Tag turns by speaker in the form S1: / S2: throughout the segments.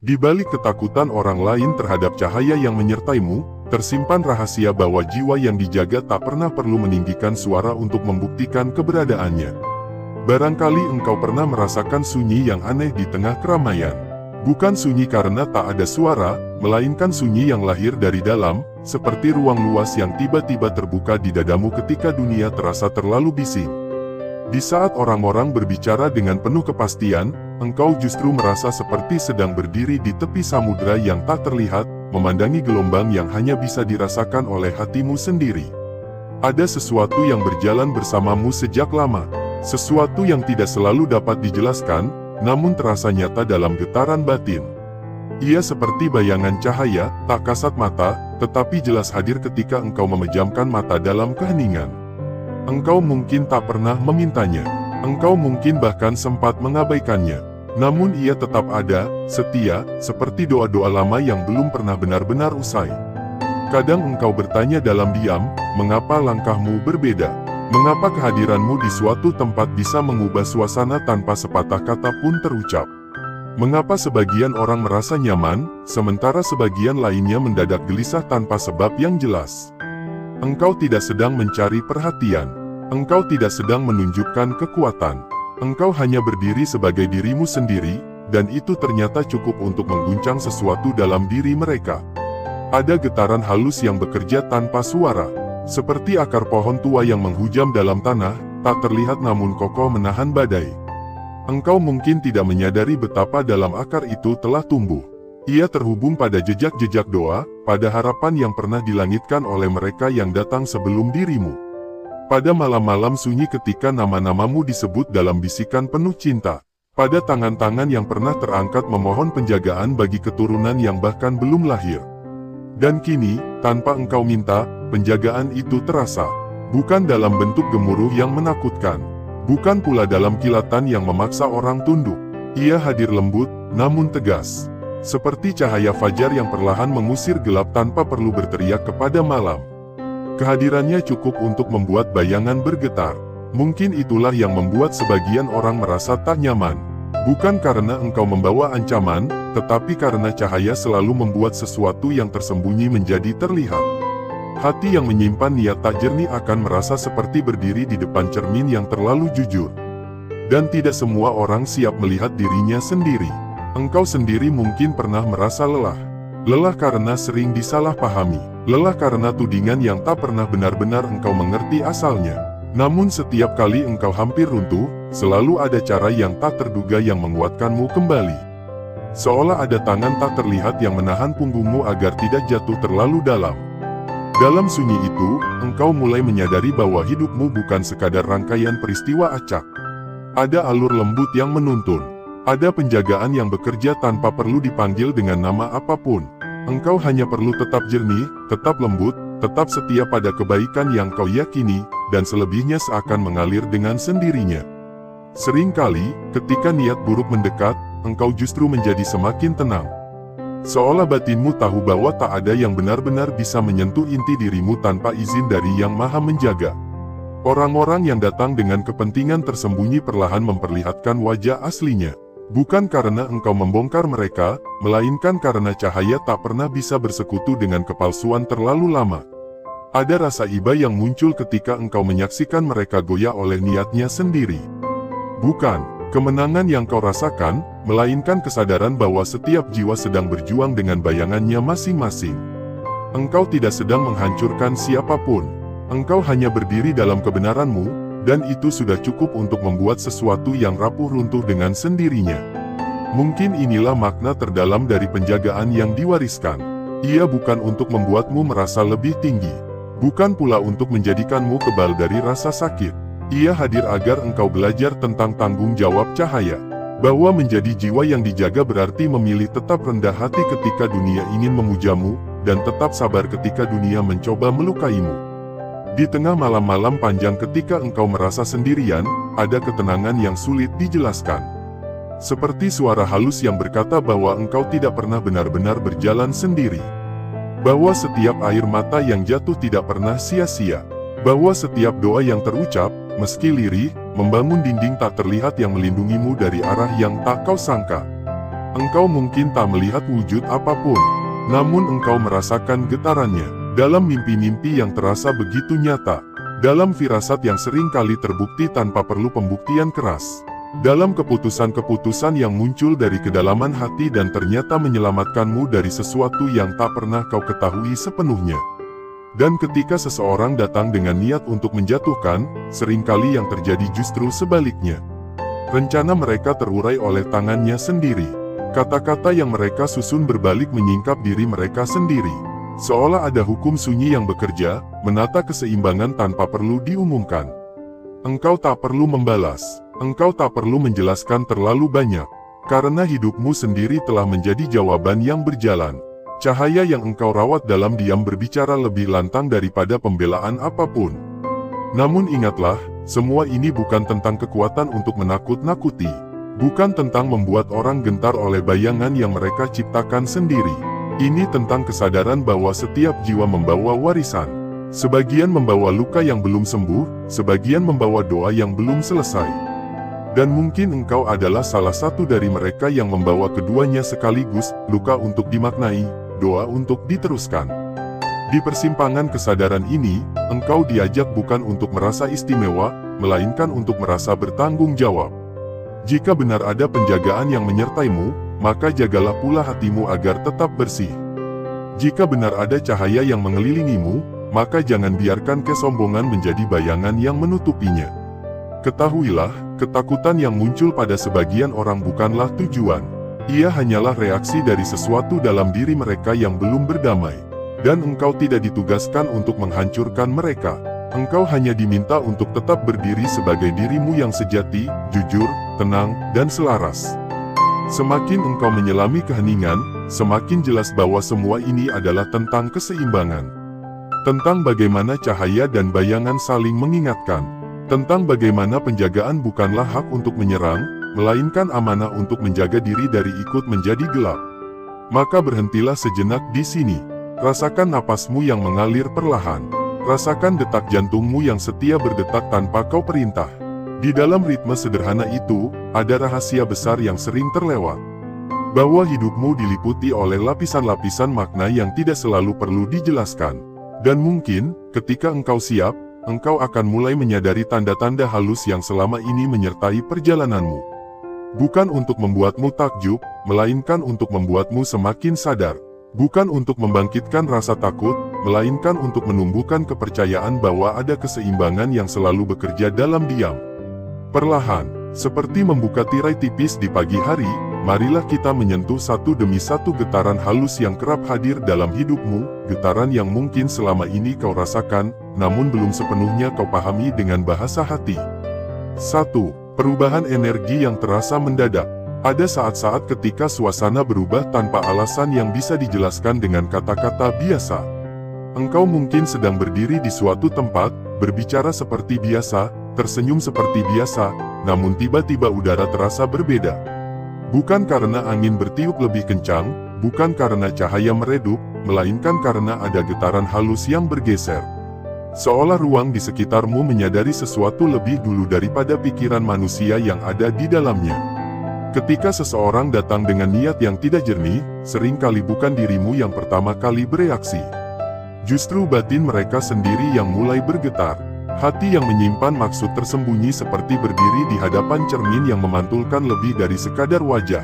S1: Di balik ketakutan orang lain terhadap cahaya yang menyertaimu, tersimpan rahasia bahwa jiwa yang dijaga tak pernah perlu meninggikan suara untuk membuktikan keberadaannya. Barangkali engkau pernah merasakan sunyi yang aneh di tengah keramaian. Bukan sunyi karena tak ada suara, melainkan sunyi yang lahir dari dalam, seperti ruang luas yang tiba-tiba terbuka di dadamu ketika dunia terasa terlalu bising. Di saat orang-orang berbicara dengan penuh kepastian, engkau justru merasa seperti sedang berdiri di tepi samudera yang tak terlihat, memandangi gelombang yang hanya bisa dirasakan oleh hatimu sendiri. Ada sesuatu yang berjalan bersamamu sejak lama, sesuatu yang tidak selalu dapat dijelaskan, namun terasa nyata dalam getaran batin. Ia seperti bayangan cahaya, tak kasat mata, tetapi jelas hadir ketika engkau memejamkan mata dalam keheningan. Engkau mungkin tak pernah memintanya, engkau mungkin bahkan sempat mengabaikannya. Namun ia tetap ada, setia, seperti doa-doa lama yang belum pernah benar-benar usai. Kadang engkau bertanya dalam diam, mengapa langkahmu berbeda? Mengapa kehadiranmu di suatu tempat bisa mengubah suasana tanpa sepatah kata pun terucap? Mengapa sebagian orang merasa nyaman, sementara sebagian lainnya mendadak gelisah tanpa sebab yang jelas? Engkau tidak sedang mencari perhatian. Engkau tidak sedang menunjukkan kekuatan. Engkau hanya berdiri sebagai dirimu sendiri, dan itu ternyata cukup untuk mengguncang sesuatu dalam diri mereka. Ada getaran halus yang bekerja tanpa suara. Seperti akar pohon tua yang menghujam dalam tanah, tak terlihat namun kokoh menahan badai. Engkau mungkin tidak menyadari betapa dalam akar itu telah tumbuh. Ia terhubung pada jejak-jejak doa, pada harapan yang pernah dilangitkan oleh mereka yang datang sebelum dirimu. Pada malam-malam sunyi ketika nama-namamu disebut dalam bisikan penuh cinta. Pada tangan-tangan yang pernah terangkat memohon penjagaan bagi keturunan yang bahkan belum lahir. Dan kini, tanpa engkau minta, penjagaan itu terasa. Bukan dalam bentuk gemuruh yang menakutkan. Bukan pula dalam kilatan yang memaksa orang tunduk. Ia hadir lembut, namun tegas. Seperti cahaya fajar yang perlahan mengusir gelap tanpa perlu berteriak kepada malam. Kehadirannya cukup untuk membuat bayangan bergetar. Mungkin itulah yang membuat sebagian orang merasa tak nyaman. Bukan karena engkau membawa ancaman, tetapi karena cahaya selalu membuat sesuatu yang tersembunyi menjadi terlihat. Hati yang menyimpan niat tak jernih akan merasa seperti berdiri di depan cermin yang terlalu jujur. Dan tidak semua orang siap melihat dirinya sendiri. Engkau sendiri mungkin pernah merasa lelah. Lelah karena sering disalahpahami. Lelah karena tudingan yang tak pernah benar-benar engkau mengerti asalnya. Namun setiap kali engkau hampir runtuh, selalu ada cara yang tak terduga yang menguatkanmu kembali. Seolah ada tangan tak terlihat yang menahan punggungmu agar tidak jatuh terlalu dalam. Dalam sunyi itu, engkau mulai menyadari bahwa hidupmu bukan sekadar rangkaian peristiwa acak. Ada alur lembut yang menuntun. Ada penjagaan yang bekerja tanpa perlu dipanggil dengan nama apapun. Engkau hanya perlu tetap jernih, tetap lembut, tetap setia pada kebaikan yang kau yakini, dan selebihnya seakan mengalir dengan sendirinya. Seringkali, ketika niat buruk mendekat, engkau justru menjadi semakin tenang. Seolah batinmu tahu bahwa tak ada yang benar-benar bisa menyentuh inti dirimu tanpa izin dari Yang Maha Menjaga. Orang-orang yang datang dengan kepentingan tersembunyi perlahan memperlihatkan wajah aslinya. Bukan karena engkau membongkar mereka, melainkan karena cahaya tak pernah bisa bersekutu dengan kepalsuan terlalu lama. Ada rasa iba yang muncul ketika engkau menyaksikan mereka goyah oleh niatnya sendiri. Bukan kemenangan yang kau rasakan, melainkan kesadaran bahwa setiap jiwa sedang berjuang dengan bayangannya masing-masing. Engkau tidak sedang menghancurkan siapapun. Engkau hanya berdiri dalam kebenaranmu, dan itu sudah cukup untuk membuat sesuatu yang rapuh runtuh dengan sendirinya. Mungkin inilah makna terdalam dari penjagaan yang diwariskan. Ia bukan untuk membuatmu merasa lebih tinggi. Bukan pula untuk menjadikanmu kebal dari rasa sakit. Ia hadir agar engkau belajar tentang tanggung jawab cahaya. Bahwa menjadi jiwa yang dijaga berarti memilih tetap rendah hati ketika dunia ingin memujamu, dan tetap sabar ketika dunia mencoba melukaimu. Di tengah malam-malam panjang ketika engkau merasa sendirian, ada ketenangan yang sulit dijelaskan. Seperti suara halus yang berkata bahwa engkau tidak pernah benar-benar berjalan sendiri. Bahwa setiap air mata yang jatuh tidak pernah sia-sia. Bahwa setiap doa yang terucap, meski lirih, membangun dinding tak terlihat yang melindungimu dari arah yang tak kau sangka. Engkau mungkin tak melihat wujud apapun, namun engkau merasakan getarannya. Dalam mimpi-mimpi yang terasa begitu nyata. Dalam firasat yang sering kali terbukti tanpa perlu pembuktian keras. Dalam keputusan-keputusan yang muncul dari kedalaman hati dan ternyata menyelamatkanmu dari sesuatu yang tak pernah kau ketahui sepenuhnya. Dan ketika seseorang datang dengan niat untuk menjatuhkan, seringkali yang terjadi justru sebaliknya. Rencana mereka terurai oleh tangannya sendiri. Kata-kata yang mereka susun berbalik menyingkap diri mereka sendiri. Seolah ada hukum sunyi yang bekerja, menata keseimbangan tanpa perlu diumumkan. Engkau tak perlu membalas. Engkau tak perlu menjelaskan terlalu banyak. Karena hidupmu sendiri telah menjadi jawaban yang berjalan. Cahaya yang engkau rawat dalam diam berbicara lebih lantang daripada pembelaan apapun. Namun ingatlah, semua ini bukan tentang kekuatan untuk menakut-nakuti. Bukan tentang membuat orang gentar oleh bayangan yang mereka ciptakan sendiri. Ini tentang kesadaran bahwa setiap jiwa membawa warisan. Sebagian membawa luka yang belum sembuh, sebagian membawa doa yang belum selesai. Dan mungkin engkau adalah salah satu dari mereka yang membawa keduanya sekaligus, luka untuk dimaknai, doa untuk diteruskan. Di persimpangan kesadaran ini, engkau diajak bukan untuk merasa istimewa, melainkan untuk merasa bertanggung jawab. Jika benar ada penjagaan yang menyertaimu, maka jagalah pula hatimu agar tetap bersih. Jika benar ada cahaya yang mengelilingimu, maka jangan biarkan kesombongan menjadi bayangan yang menutupinya. Ketahuilah, ketakutan yang muncul pada sebagian orang bukanlah tujuan. Ia hanyalah reaksi dari sesuatu dalam diri mereka yang belum berdamai. Dan engkau tidak ditugaskan untuk menghancurkan mereka. Engkau hanya diminta untuk tetap berdiri sebagai dirimu yang sejati, jujur, tenang, dan selaras. Semakin engkau menyelami keheningan, semakin jelas bahwa semua ini adalah tentang keseimbangan. Tentang bagaimana cahaya dan bayangan saling mengingatkan. Tentang bagaimana penjagaan bukanlah hak untuk menyerang, melainkan amanah untuk menjaga diri dari ikut menjadi gelap. Maka berhentilah sejenak di sini. Rasakan napasmu yang mengalir perlahan. Rasakan detak jantungmu yang setia berdetak tanpa kau perintah. Di dalam ritme sederhana itu, ada rahasia besar yang sering terlewat. Bahwa hidupmu diliputi oleh lapisan-lapisan makna yang tidak selalu perlu dijelaskan. Dan mungkin, ketika engkau siap, engkau akan mulai menyadari tanda-tanda halus yang selama ini menyertai perjalananmu. Bukan untuk membuatmu takjub, melainkan untuk membuatmu semakin sadar. Bukan untuk membangkitkan rasa takut, melainkan untuk menumbuhkan kepercayaan bahwa ada keseimbangan yang selalu bekerja dalam diam. Perlahan, seperti membuka tirai tipis di pagi hari, marilah kita menyentuh satu demi satu getaran halus yang kerap hadir dalam hidupmu, getaran yang mungkin selama ini kau rasakan, namun belum sepenuhnya kau pahami dengan bahasa hati. 1. Perubahan energi yang terasa mendadak. Ada saat-saat ketika suasana berubah tanpa alasan yang bisa dijelaskan dengan kata-kata biasa. Engkau mungkin sedang berdiri di suatu tempat, berbicara seperti biasa, tersenyum seperti biasa, namun tiba-tiba udara terasa berbeda. Bukan karena angin bertiup lebih kencang, bukan karena cahaya meredup, melainkan karena ada getaran halus yang bergeser. Seolah ruang di sekitarmu menyadari sesuatu lebih dulu daripada pikiran manusia yang ada di dalamnya. Ketika seseorang datang dengan niat yang tidak jernih, seringkali bukan dirimu yang pertama kali bereaksi. Justru batin mereka sendiri yang mulai bergetar. Hati yang menyimpan maksud tersembunyi seperti berdiri di hadapan cermin yang memantulkan lebih dari sekadar wajah.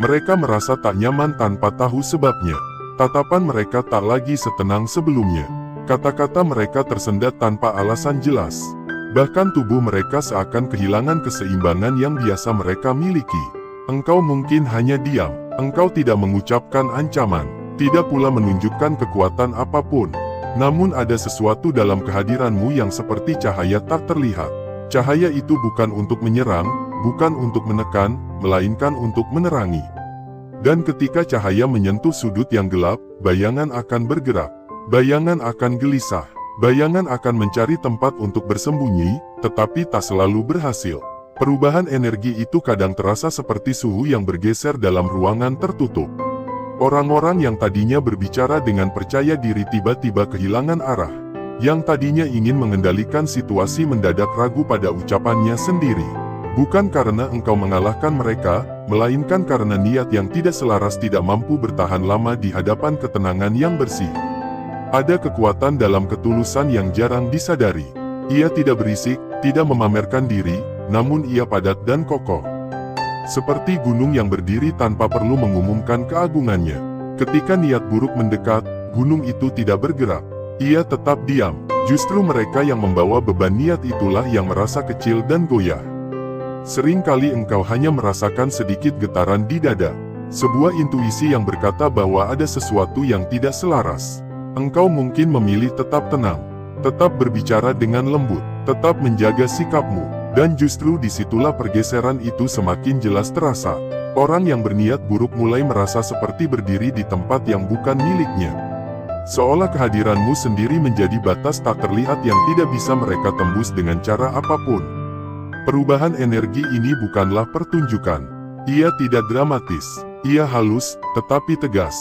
S1: Mereka merasa tak nyaman tanpa tahu sebabnya. Tatapan mereka tak lagi setenang sebelumnya. Kata-kata mereka tersendat tanpa alasan jelas. Bahkan tubuh mereka seakan kehilangan keseimbangan yang biasa mereka miliki. Engkau mungkin hanya diam. Engkau tidak mengucapkan ancaman. Tidak pula menunjukkan kekuatan apapun. Namun ada sesuatu dalam kehadiranmu yang seperti cahaya tak terlihat. Cahaya itu bukan untuk menyerang, bukan untuk menekan, melainkan untuk menerangi. Dan ketika cahaya menyentuh sudut yang gelap, bayangan akan bergerak. Bayangan akan gelisah. Bayangan akan mencari tempat untuk bersembunyi, tetapi tak selalu berhasil. Perubahan energi itu kadang terasa seperti suhu yang bergeser dalam ruangan tertutup. Orang-orang yang tadinya berbicara dengan percaya diri tiba-tiba kehilangan arah. Yang tadinya ingin mengendalikan situasi mendadak ragu pada ucapannya sendiri. Bukan karena engkau mengalahkan mereka, melainkan karena niat yang tidak selaras tidak mampu bertahan lama di hadapan ketenangan yang bersih. Ada kekuatan dalam ketulusan yang jarang disadari. Ia tidak berisik, tidak memamerkan diri, namun ia padat dan kokoh. Seperti gunung yang berdiri tanpa perlu mengumumkan keagungannya. Ketika niat buruk mendekat, gunung itu tidak bergerak. Ia tetap diam. Justru mereka yang membawa beban niat itulah yang merasa kecil dan goyah. Sering kali engkau hanya merasakan sedikit getaran di dada. Sebuah intuisi yang berkata bahwa ada sesuatu yang tidak selaras. Engkau mungkin memilih tetap tenang, tetap berbicara dengan lembut, tetap menjaga sikapmu. Dan justru disitulah pergeseran itu semakin jelas terasa. Orang yang berniat buruk mulai merasa seperti berdiri di tempat yang bukan miliknya. Seolah kehadiranmu sendiri menjadi batas tak terlihat yang tidak bisa mereka tembus dengan cara apapun. Perubahan energi ini bukanlah pertunjukan. Ia tidak dramatis. Ia halus, tetapi tegas.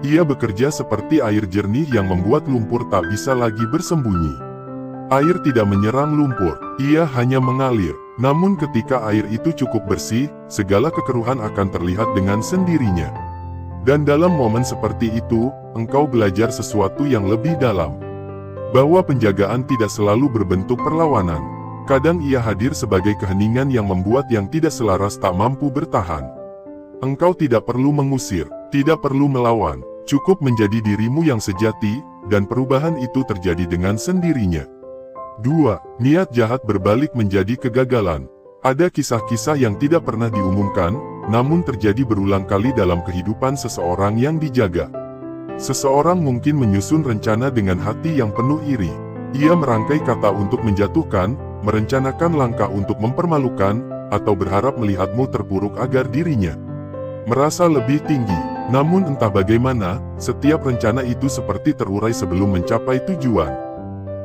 S1: Ia bekerja seperti air jernih yang membuat lumpur tak bisa lagi bersembunyi. Air tidak menyerang lumpur, ia hanya mengalir. Namun ketika air itu cukup bersih, segala kekeruhan akan terlihat dengan sendirinya. Dan dalam momen seperti itu, engkau belajar sesuatu yang lebih dalam. Bahwa penjagaan tidak selalu berbentuk perlawanan. Kadang ia hadir sebagai keheningan yang membuat yang tidak selaras tak mampu bertahan. Engkau tidak perlu mengusir, tidak perlu melawan, cukup menjadi dirimu yang sejati, dan perubahan itu terjadi dengan sendirinya. 2. Niat jahat berbalik menjadi kegagalan. Ada kisah-kisah yang tidak pernah diumumkan, namun terjadi berulang kali dalam kehidupan seseorang yang dijaga. Seseorang mungkin menyusun rencana dengan hati yang penuh iri. Ia merangkai kata untuk menjatuhkan, merencanakan langkah untuk mempermalukan, atau berharap melihatmu terpuruk agar dirinya merasa lebih tinggi. Namun entah bagaimana, setiap rencana itu seperti terurai sebelum mencapai tujuan.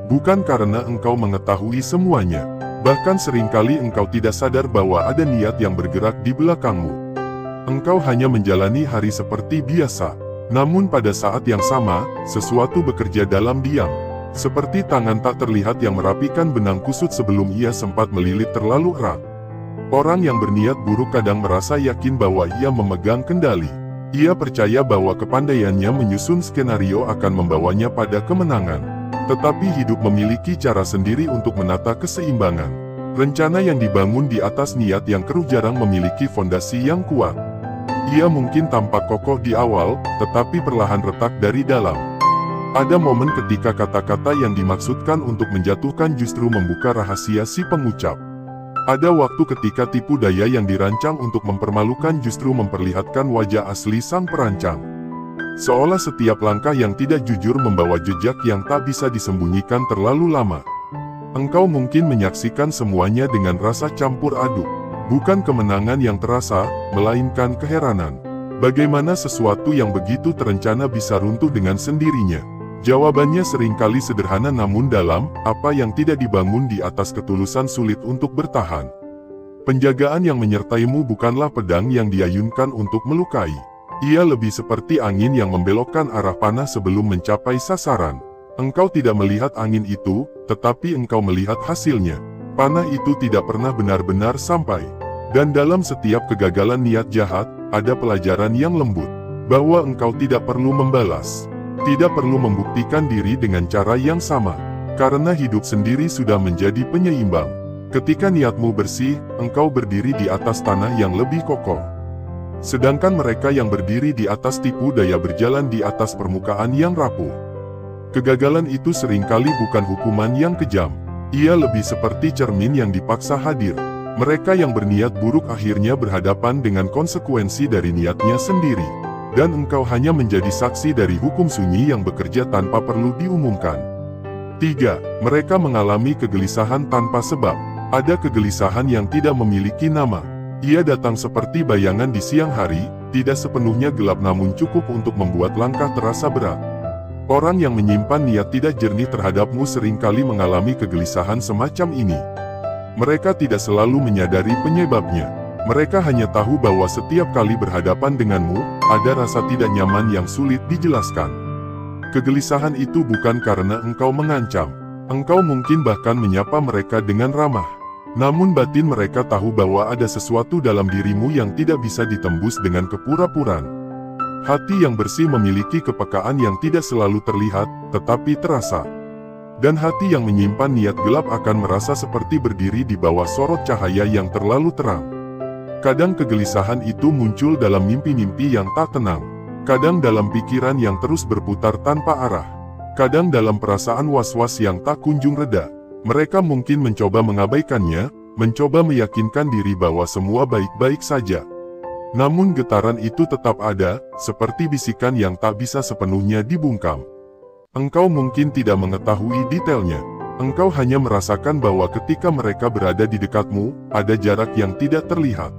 S1: Bukan karena engkau mengetahui semuanya. Bahkan seringkali engkau tidak sadar bahwa ada niat yang bergerak di belakangmu. Engkau hanya menjalani hari seperti biasa. Namun pada saat yang sama, sesuatu bekerja dalam diam. Seperti tangan tak terlihat yang merapikan benang kusut sebelum ia sempat melilit terlalu erat. Orang yang berniat buruk kadang merasa yakin bahwa ia memegang kendali. Ia percaya bahwa kepandaiannya menyusun skenario akan membawanya pada kemenangan. Tetapi hidup memiliki cara sendiri untuk menata keseimbangan. Rencana yang dibangun di atas niat yang keruh jarang memiliki fondasi yang kuat. Ia mungkin tampak kokoh di awal, tetapi perlahan retak dari dalam. Ada momen ketika kata-kata yang dimaksudkan untuk menjatuhkan justru membuka rahasia si pengucap. Ada waktu ketika tipu daya yang dirancang untuk mempermalukan justru memperlihatkan wajah asli sang perancang. Seolah setiap langkah yang tidak jujur membawa jejak yang tak bisa disembunyikan terlalu lama. Engkau mungkin menyaksikan semuanya dengan rasa campur aduk. Bukan kemenangan yang terasa, melainkan keheranan. Bagaimana sesuatu yang begitu terencana bisa runtuh dengan sendirinya? Jawabannya seringkali sederhana namun dalam, apa yang tidak dibangun di atas ketulusan sulit untuk bertahan. Penjagaan yang menyertaimu bukanlah pedang yang diayunkan untuk melukai. Ia lebih seperti angin yang membelokkan arah panah sebelum mencapai sasaran. Engkau tidak melihat angin itu, tetapi engkau melihat hasilnya. Panah itu tidak pernah benar-benar sampai. Dan dalam setiap kegagalan niat jahat, ada pelajaran yang lembut. Bahwa engkau tidak perlu membalas. Tidak perlu membuktikan diri dengan cara yang sama. Karena hidup sendiri sudah menjadi penyeimbang. Ketika niatmu bersih, engkau berdiri di atas tanah yang lebih kokoh. Sedangkan mereka yang berdiri di atas tipu daya berjalan di atas permukaan yang rapuh. Kegagalan itu seringkali bukan hukuman yang kejam. Ia lebih seperti cermin yang dipaksa hadir. Mereka yang berniat buruk akhirnya berhadapan dengan konsekuensi dari niatnya sendiri. Dan engkau hanya menjadi saksi dari hukum sunyi yang bekerja tanpa perlu diumumkan. 3. Mereka mengalami kegelisahan tanpa sebab. Ada kegelisahan yang tidak memiliki nama. Ia datang seperti bayangan di siang hari, tidak sepenuhnya gelap namun cukup untuk membuat langkah terasa berat. Orang yang menyimpan niat tidak jernih terhadapmu seringkali mengalami kegelisahan semacam ini. Mereka tidak selalu menyadari penyebabnya. Mereka hanya tahu bahwa setiap kali berhadapan denganmu, ada rasa tidak nyaman yang sulit dijelaskan. Kegelisahan itu bukan karena engkau mengancam. Engkau mungkin bahkan menyapa mereka dengan ramah. Namun batin mereka tahu bahwa ada sesuatu dalam dirimu yang tidak bisa ditembus dengan kepura-puraan. Hati yang bersih memiliki kepekaan yang tidak selalu terlihat, tetapi terasa. Dan hati yang menyimpan niat gelap akan merasa seperti berdiri di bawah sorot cahaya yang terlalu terang. Kadang kegelisahan itu muncul dalam mimpi-mimpi yang tak tenang. Kadang dalam pikiran yang terus berputar tanpa arah. Kadang dalam perasaan was-was yang tak kunjung reda. Mereka mungkin mencoba mengabaikannya, mencoba meyakinkan diri bahwa semua baik-baik saja. Namun getaran itu tetap ada, seperti bisikan yang tak bisa sepenuhnya dibungkam. Engkau mungkin tidak mengetahui detailnya. Engkau hanya merasakan bahwa ketika mereka berada di dekatmu, ada jarak yang tidak terlihat.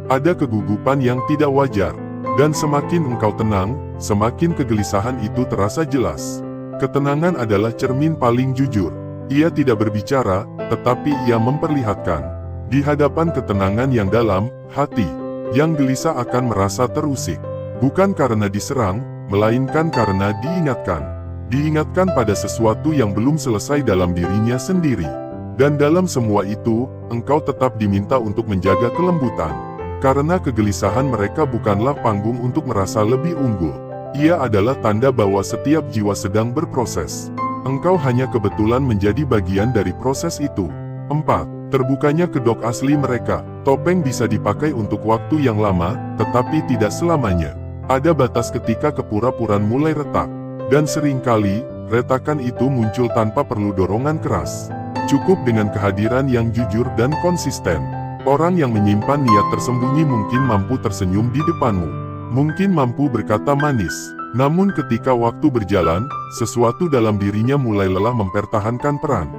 S1: Ada kegugupan yang tidak wajar. Dan semakin engkau tenang, semakin kegelisahan itu terasa jelas. Ketenangan adalah cermin paling jujur. Ia tidak berbicara, tetapi ia memperlihatkan. Di hadapan ketenangan yang dalam, hati yang gelisah akan merasa terusik. Bukan karena diserang, melainkan karena diingatkan. Diingatkan pada sesuatu yang belum selesai dalam dirinya sendiri. Dan dalam semua itu, engkau tetap diminta untuk menjaga kelembutan. Karena kegelisahan mereka bukanlah panggung untuk merasa lebih unggul. Ia adalah tanda bahwa setiap jiwa sedang berproses. Engkau hanya kebetulan menjadi bagian dari proses itu. 4. Terbukanya kedok asli mereka. Topeng bisa dipakai untuk waktu yang lama, tetapi tidak selamanya. Ada batas ketika kepura-puraan mulai retak. Dan seringkali, retakan itu muncul tanpa perlu dorongan keras. Cukup dengan kehadiran yang jujur dan konsisten. Orang yang menyimpan niat tersembunyi mungkin mampu tersenyum di depanmu. Mungkin mampu berkata manis. Namun ketika waktu berjalan, sesuatu dalam dirinya mulai lelah mempertahankan peran.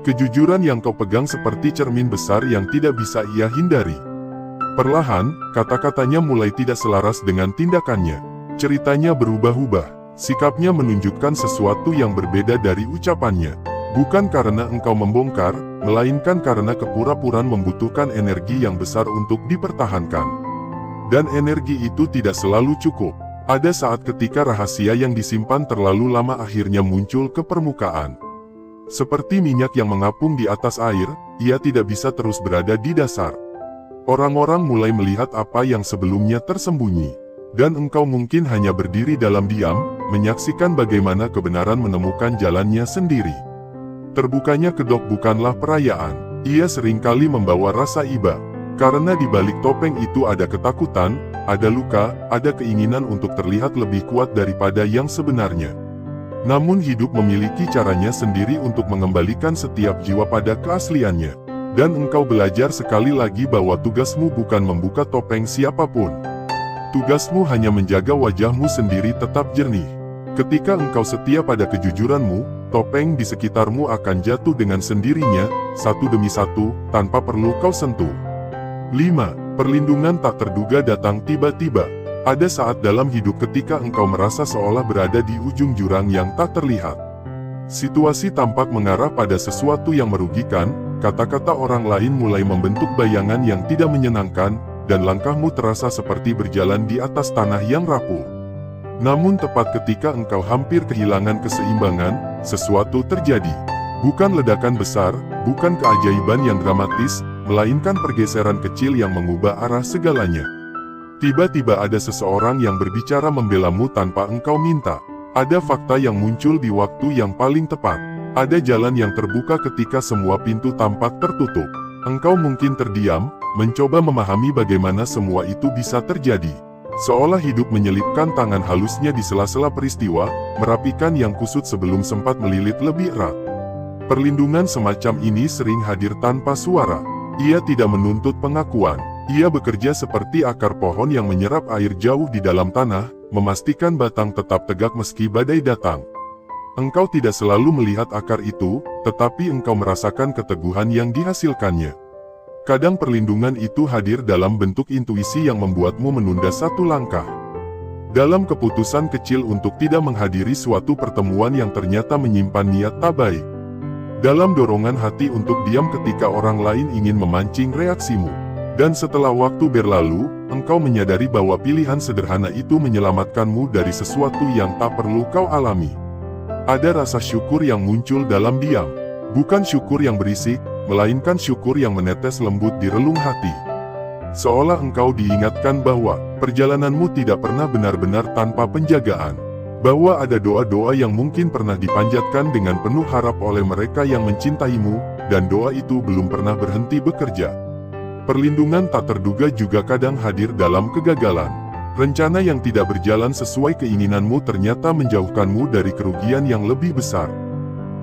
S1: Kejujuran yang kau pegang seperti cermin besar yang tidak bisa ia hindari. Perlahan, kata-katanya mulai tidak selaras dengan tindakannya. Ceritanya berubah-ubah. Sikapnya menunjukkan sesuatu yang berbeda dari ucapannya. Bukan karena engkau membongkar, melainkan karena kepura-puraan membutuhkan energi yang besar untuk dipertahankan. Dan energi itu tidak selalu cukup. Ada saat ketika rahasia yang disimpan terlalu lama akhirnya muncul ke permukaan. Seperti minyak yang mengapung di atas air, ia tidak bisa terus berada di dasar. Orang-orang mulai melihat apa yang sebelumnya tersembunyi. Dan engkau mungkin hanya berdiri dalam diam, menyaksikan bagaimana kebenaran menemukan jalannya sendiri. Terbukanya kedok bukanlah perayaan. Ia seringkali membawa rasa iba. Karena di balik topeng itu ada ketakutan, ada luka, ada keinginan untuk terlihat lebih kuat daripada yang sebenarnya. Namun hidup memiliki caranya sendiri untuk mengembalikan setiap jiwa pada keasliannya. Dan engkau belajar sekali lagi bahwa tugasmu bukan membuka topeng siapapun. Tugasmu hanya menjaga wajahmu sendiri tetap jernih. Ketika engkau setia pada kejujuranmu, topeng di sekitarmu akan jatuh dengan sendirinya, satu demi satu, tanpa perlu kau sentuh. 5. Perlindungan tak terduga datang tiba-tiba. Ada saat dalam hidup ketika engkau merasa seolah berada di ujung jurang yang tak terlihat. Situasi tampak mengarah pada sesuatu yang merugikan, kata-kata orang lain mulai membentuk bayangan yang tidak menyenangkan, dan langkahmu terasa seperti berjalan di atas tanah yang rapuh. Namun tepat ketika engkau hampir kehilangan keseimbangan, sesuatu terjadi. Bukan ledakan besar, bukan keajaiban yang dramatis, melainkan pergeseran kecil yang mengubah arah segalanya. Tiba-tiba ada seseorang yang berbicara membelamu tanpa engkau minta. Ada fakta yang muncul di waktu yang paling tepat. Ada jalan yang terbuka ketika semua pintu tampak tertutup. Engkau mungkin terdiam, mencoba memahami bagaimana semua itu bisa terjadi. Seolah hidup menyelipkan tangan halusnya di sela-sela peristiwa, merapikan yang kusut sebelum sempat melilit lebih erat. Perlindungan semacam ini sering hadir tanpa suara. Ia tidak menuntut pengakuan. Ia bekerja seperti akar pohon yang menyerap air jauh di dalam tanah, memastikan batang tetap tegak meski badai datang. Engkau tidak selalu melihat akar itu, tetapi engkau merasakan keteguhan yang dihasilkannya. Kadang perlindungan itu hadir dalam bentuk intuisi yang membuatmu menunda satu langkah. Dalam keputusan kecil untuk tidak menghadiri suatu pertemuan yang ternyata menyimpan niat tak baik. Dalam dorongan hati untuk diam ketika orang lain ingin memancing reaksimu. Dan setelah waktu berlalu, engkau menyadari bahwa pilihan sederhana itu menyelamatkanmu dari sesuatu yang tak perlu kau alami. Ada rasa syukur yang muncul dalam diam. Bukan syukur yang berisik, melainkan syukur yang menetes lembut di relung hati. Seolah engkau diingatkan bahwa perjalananmu tidak pernah benar-benar tanpa penjagaan. Bahwa ada doa-doa yang mungkin pernah dipanjatkan dengan penuh harap oleh mereka yang mencintaimu, dan doa itu belum pernah berhenti bekerja. Perlindungan tak terduga juga kadang hadir dalam kegagalan. Rencana yang tidak berjalan sesuai keinginanmu ternyata menjauhkanmu dari kerugian yang lebih besar.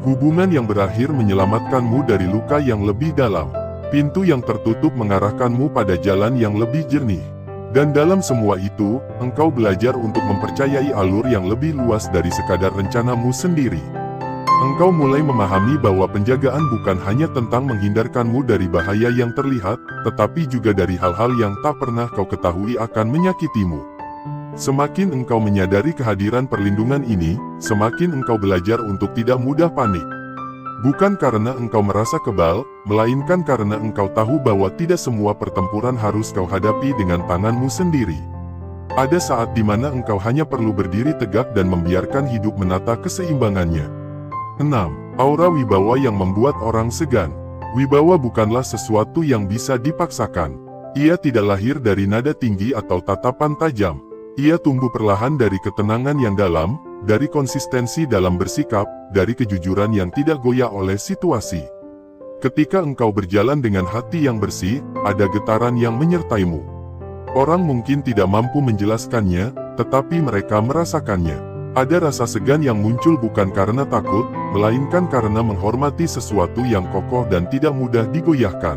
S1: Hubungan yang berakhir menyelamatkanmu dari luka yang lebih dalam. Pintu yang tertutup mengarahkanmu pada jalan yang lebih jernih. Dan dalam semua itu, engkau belajar untuk mempercayai alur yang lebih luas dari sekadar rencanamu sendiri. Engkau mulai memahami bahwa penjagaan bukan hanya tentang menghindarkanmu dari bahaya yang terlihat, tetapi juga dari hal-hal yang tak pernah kau ketahui akan menyakitimu. Semakin engkau menyadari kehadiran perlindungan ini, semakin engkau belajar untuk tidak mudah panik. Bukan karena engkau merasa kebal, melainkan karena engkau tahu bahwa tidak semua pertempuran harus kau hadapi dengan tanganmu sendiri. Ada saat di mana engkau hanya perlu berdiri tegak dan membiarkan hidup menata keseimbangannya. 6. Aura wibawa yang membuat orang segan. Wibawa bukanlah sesuatu yang bisa dipaksakan. Ia tidak lahir dari nada tinggi atau tatapan tajam. Ia tumbuh perlahan dari ketenangan yang dalam, dari konsistensi dalam bersikap, dari kejujuran yang tidak goyah oleh situasi. Ketika engkau berjalan dengan hati yang bersih, ada getaran yang menyertaimu. Orang mungkin tidak mampu menjelaskannya, tetapi mereka merasakannya. Ada rasa segan yang muncul bukan karena takut, melainkan karena menghormati sesuatu yang kokoh dan tidak mudah digoyahkan.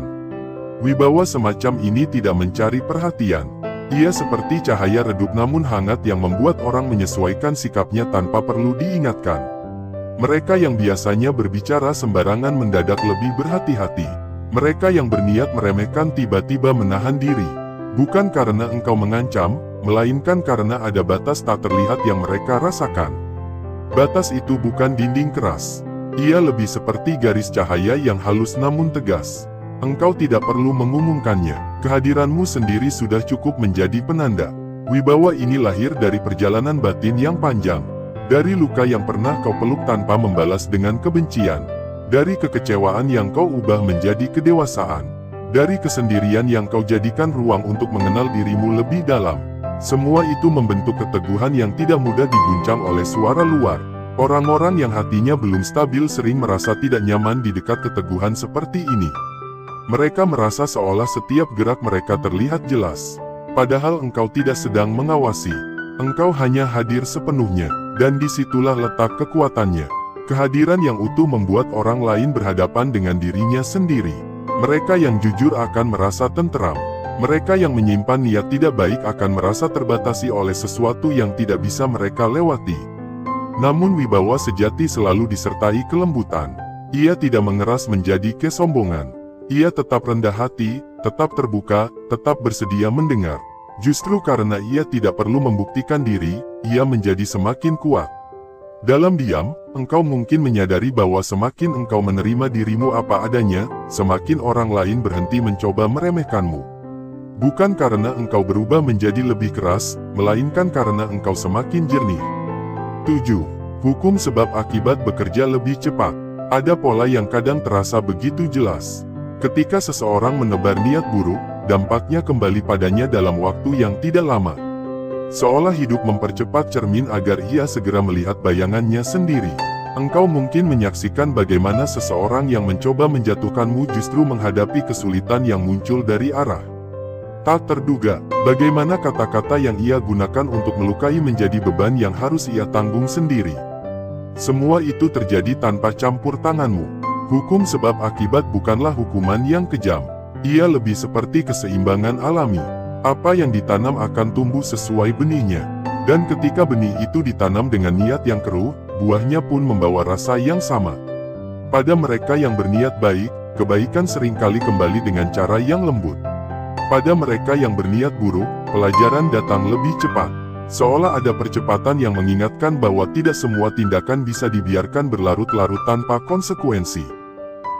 S1: Wibawa semacam ini tidak mencari perhatian. Ia seperti cahaya redup namun hangat yang membuat orang menyesuaikan sikapnya tanpa perlu diingatkan. Mereka yang biasanya berbicara sembarangan mendadak lebih berhati-hati. Mereka yang berniat meremehkan tiba-tiba menahan diri. Bukan karena engkau mengancam, melainkan karena ada batas tak terlihat yang mereka rasakan. Batas itu bukan dinding keras. Ia lebih seperti garis cahaya yang halus namun tegas. Engkau tidak perlu mengumumkannya. Kehadiranmu sendiri sudah cukup menjadi penanda. Wibawa ini lahir dari perjalanan batin yang panjang. Dari luka yang pernah kau peluk tanpa membalas dengan kebencian. Dari kekecewaan yang kau ubah menjadi kedewasaan. Dari kesendirian yang kau jadikan ruang untuk mengenal dirimu lebih dalam. Semua itu membentuk keteguhan yang tidak mudah diguncang oleh suara luar. Orang-orang yang hatinya belum stabil sering merasa tidak nyaman di dekat keteguhan seperti ini. Mereka merasa seolah setiap gerak mereka terlihat jelas. Padahal engkau tidak sedang mengawasi. Engkau hanya hadir sepenuhnya, dan disitulah letak kekuatannya. Kehadiran yang utuh membuat orang lain berhadapan dengan dirinya sendiri. Mereka yang jujur akan merasa tenteram. Mereka yang menyimpan niat tidak baik akan merasa terbatasi oleh sesuatu yang tidak bisa mereka lewati. Namun wibawa sejati selalu disertai kelembutan. Ia tidak mengeras menjadi kesombongan. Ia tetap rendah hati, tetap terbuka, tetap bersedia mendengar. Justru karena ia tidak perlu membuktikan diri, ia menjadi semakin kuat. Dalam diam, engkau mungkin menyadari bahwa semakin engkau menerima dirimu apa adanya, semakin orang lain berhenti mencoba meremehkanmu. Bukan karena engkau berubah menjadi lebih keras, melainkan karena engkau semakin jernih. 7. Hukum sebab akibat bekerja lebih cepat. Ada pola yang kadang terasa begitu jelas. Ketika seseorang menebar niat buruk, dampaknya kembali padanya dalam waktu yang tidak lama. Seolah hidup mempercepat cermin agar ia segera melihat bayangannya sendiri. Engkau mungkin menyaksikan bagaimana seseorang yang mencoba menjatuhkanmu justru menghadapi kesulitan yang muncul dari arah tak terduga. Bagaimana kata-kata yang ia gunakan untuk melukai menjadi beban yang harus ia tanggung sendiri. Semua itu terjadi tanpa campur tanganmu. Hukum sebab akibat bukanlah hukuman yang kejam. Ia lebih seperti keseimbangan alami. Apa yang ditanam akan tumbuh sesuai benihnya. Dan ketika benih itu ditanam dengan niat yang keruh, buahnya pun membawa rasa yang sama. Pada mereka yang berniat baik, kebaikan seringkali kembali dengan cara yang lembut. Pada mereka yang berniat buruk, pelajaran datang lebih cepat. Seolah ada percepatan yang mengingatkan bahwa tidak semua tindakan bisa dibiarkan berlarut-larut tanpa konsekuensi.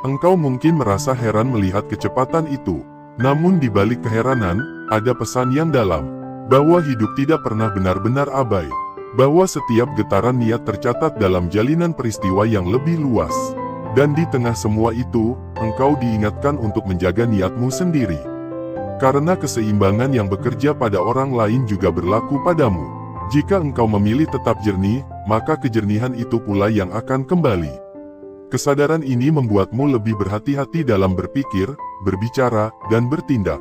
S1: Engkau mungkin merasa heran melihat kecepatan itu. Namun di balik keheranan, ada pesan yang dalam. Bahwa hidup tidak pernah benar-benar abai. Bahwa setiap getaran niat tercatat dalam jalinan peristiwa yang lebih luas. Dan di tengah semua itu, engkau diingatkan untuk menjaga niatmu sendiri. Karena keseimbangan yang bekerja pada orang lain juga berlaku padamu. Jika engkau memilih tetap jernih, maka kejernihan itu pula yang akan kembali. Kesadaran ini membuatmu lebih berhati-hati dalam berpikir, berbicara, dan bertindak.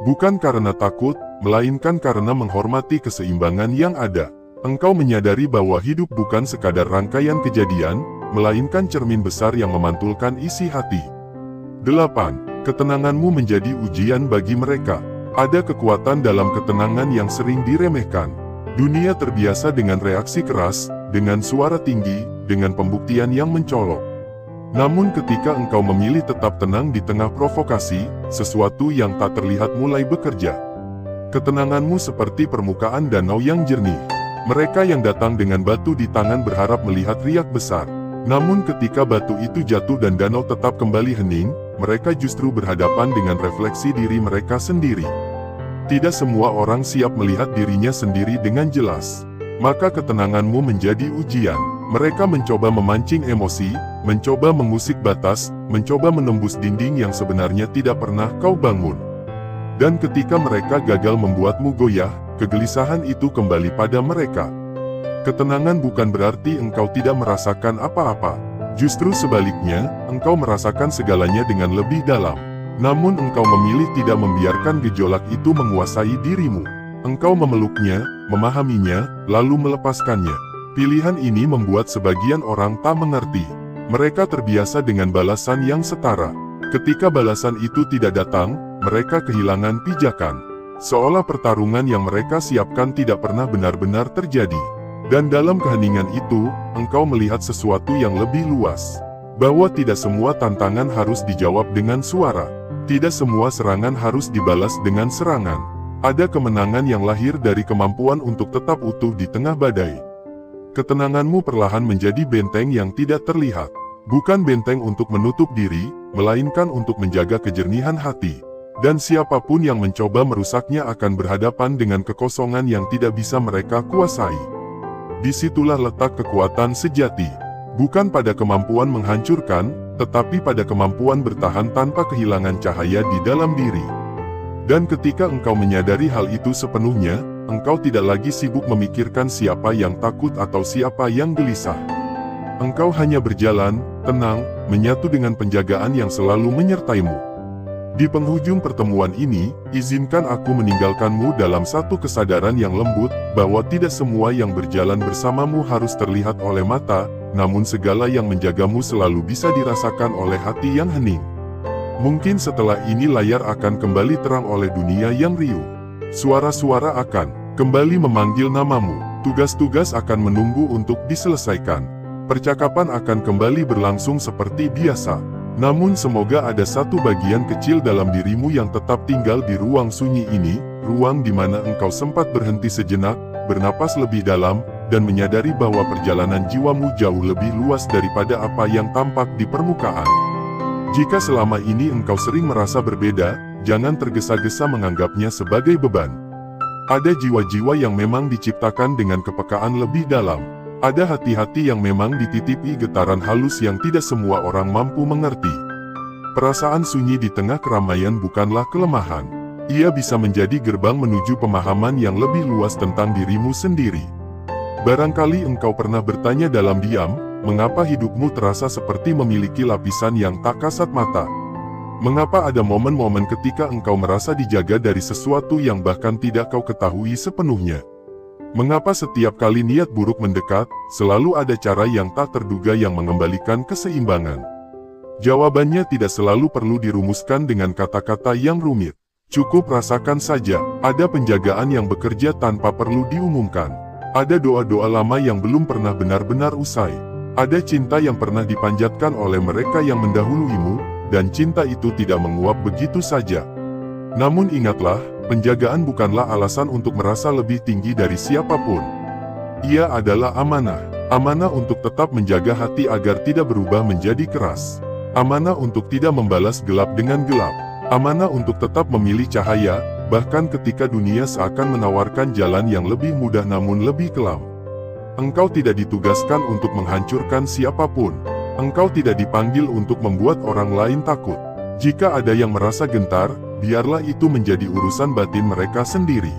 S1: Bukan karena takut, melainkan karena menghormati keseimbangan yang ada. Engkau menyadari bahwa hidup bukan sekadar rangkaian kejadian, melainkan cermin besar yang memantulkan isi hati. 8. Ketenanganmu menjadi ujian bagi mereka. Ada kekuatan dalam ketenangan yang sering diremehkan. Dunia terbiasa dengan reaksi keras, dengan suara tinggi, dengan pembuktian yang mencolok. Namun ketika engkau memilih tetap tenang di tengah provokasi, sesuatu yang tak terlihat mulai bekerja. Ketenanganmu seperti permukaan danau yang jernih. Mereka yang datang dengan batu di tangan berharap melihat riak besar. Namun ketika batu itu jatuh dan danau tetap kembali hening, mereka justru berhadapan dengan refleksi diri mereka sendiri. Tidak semua orang siap melihat dirinya sendiri dengan jelas. Maka ketenanganmu menjadi ujian. Mereka mencoba memancing emosi, mencoba mengusik batas, mencoba menembus dinding yang sebenarnya tidak pernah kau bangun. Dan ketika mereka gagal membuatmu goyah, kegelisahan itu kembali pada mereka. Ketenangan bukan berarti engkau tidak merasakan apa-apa. Justru sebaliknya, engkau merasakan segalanya dengan lebih dalam. Namun engkau memilih tidak membiarkan gejolak itu menguasai dirimu. Engkau memeluknya, memahaminya, lalu melepaskannya. Pilihan ini membuat sebagian orang tak mengerti. Mereka terbiasa dengan balasan yang setara. Ketika balasan itu tidak datang, mereka kehilangan pijakan. Seolah pertarungan yang mereka siapkan tidak pernah benar-benar terjadi. Dan dalam keheningan itu, engkau melihat sesuatu yang lebih luas. Bahwa tidak semua tantangan harus dijawab dengan suara. Tidak semua serangan harus dibalas dengan serangan. Ada kemenangan yang lahir dari kemampuan untuk tetap utuh di tengah badai. Ketenanganmu perlahan menjadi benteng yang tidak terlihat. Bukan benteng untuk menutup diri, melainkan untuk menjaga kejernihan hati. Dan siapapun yang mencoba merusaknya akan berhadapan dengan kekosongan yang tidak bisa mereka kuasai. Disitulah letak kekuatan sejati. Bukan pada kemampuan menghancurkan, tetapi pada kemampuan bertahan tanpa kehilangan cahaya di dalam diri. Dan ketika engkau menyadari hal itu sepenuhnya, engkau tidak lagi sibuk memikirkan siapa yang takut atau siapa yang gelisah. Engkau hanya berjalan, tenang, menyatu dengan penjagaan yang selalu menyertaimu. Di penghujung pertemuan ini, izinkan aku meninggalkanmu dalam satu kesadaran yang lembut, bahwa tidak semua yang berjalan bersamamu harus terlihat oleh mata, namun segala yang menjagamu selalu bisa dirasakan oleh hati yang hening. Mungkin setelah ini layar akan kembali terang oleh dunia yang riuh. Suara-suara akan kembali memanggil namamu. Tugas-tugas akan menunggu untuk diselesaikan. Percakapan akan kembali berlangsung seperti biasa. Namun semoga ada satu bagian kecil dalam dirimu yang tetap tinggal di ruang sunyi ini, ruang di mana engkau sempat berhenti sejenak, bernapas lebih dalam, dan menyadari bahwa perjalanan jiwamu jauh lebih luas daripada apa yang tampak di permukaan. Jika selama ini engkau sering merasa berbeda, jangan tergesa-gesa menganggapnya sebagai beban. Ada jiwa-jiwa yang memang diciptakan dengan kepekaan lebih dalam. Ada hati-hati yang memang dititipi getaran halus yang tidak semua orang mampu mengerti. Perasaan sunyi di tengah keramaian bukanlah kelemahan. Ia bisa menjadi gerbang menuju pemahaman yang lebih luas tentang dirimu sendiri. Barangkali engkau pernah bertanya dalam diam, mengapa hidupmu terasa seperti memiliki lapisan yang tak kasat mata? Mengapa ada momen-momen ketika engkau merasa dijaga dari sesuatu yang bahkan tidak kau ketahui sepenuhnya? Mengapa setiap kali niat buruk mendekat, selalu ada cara yang tak terduga yang mengembalikan keseimbangan? Jawabannya tidak selalu perlu dirumuskan dengan kata-kata yang rumit. Cukup rasakan saja, ada penjagaan yang bekerja tanpa perlu diumumkan. Ada doa-doa lama yang belum pernah benar-benar usai. Ada cinta yang pernah dipanjatkan oleh mereka yang mendahuluimu, dan cinta itu tidak menguap begitu saja. Namun ingatlah, penjagaan bukanlah alasan untuk merasa lebih tinggi dari siapapun. Ia adalah amanah. Amanah untuk tetap menjaga hati agar tidak berubah menjadi keras. Amanah untuk tidak membalas gelap dengan gelap. Amanah untuk tetap memilih cahaya, bahkan ketika dunia seakan menawarkan jalan yang lebih mudah namun lebih kelam. Engkau tidak ditugaskan untuk menghancurkan siapapun. Engkau tidak dipanggil untuk membuat orang lain takut. Jika ada yang merasa gentar, biarlah itu menjadi urusan batin mereka sendiri.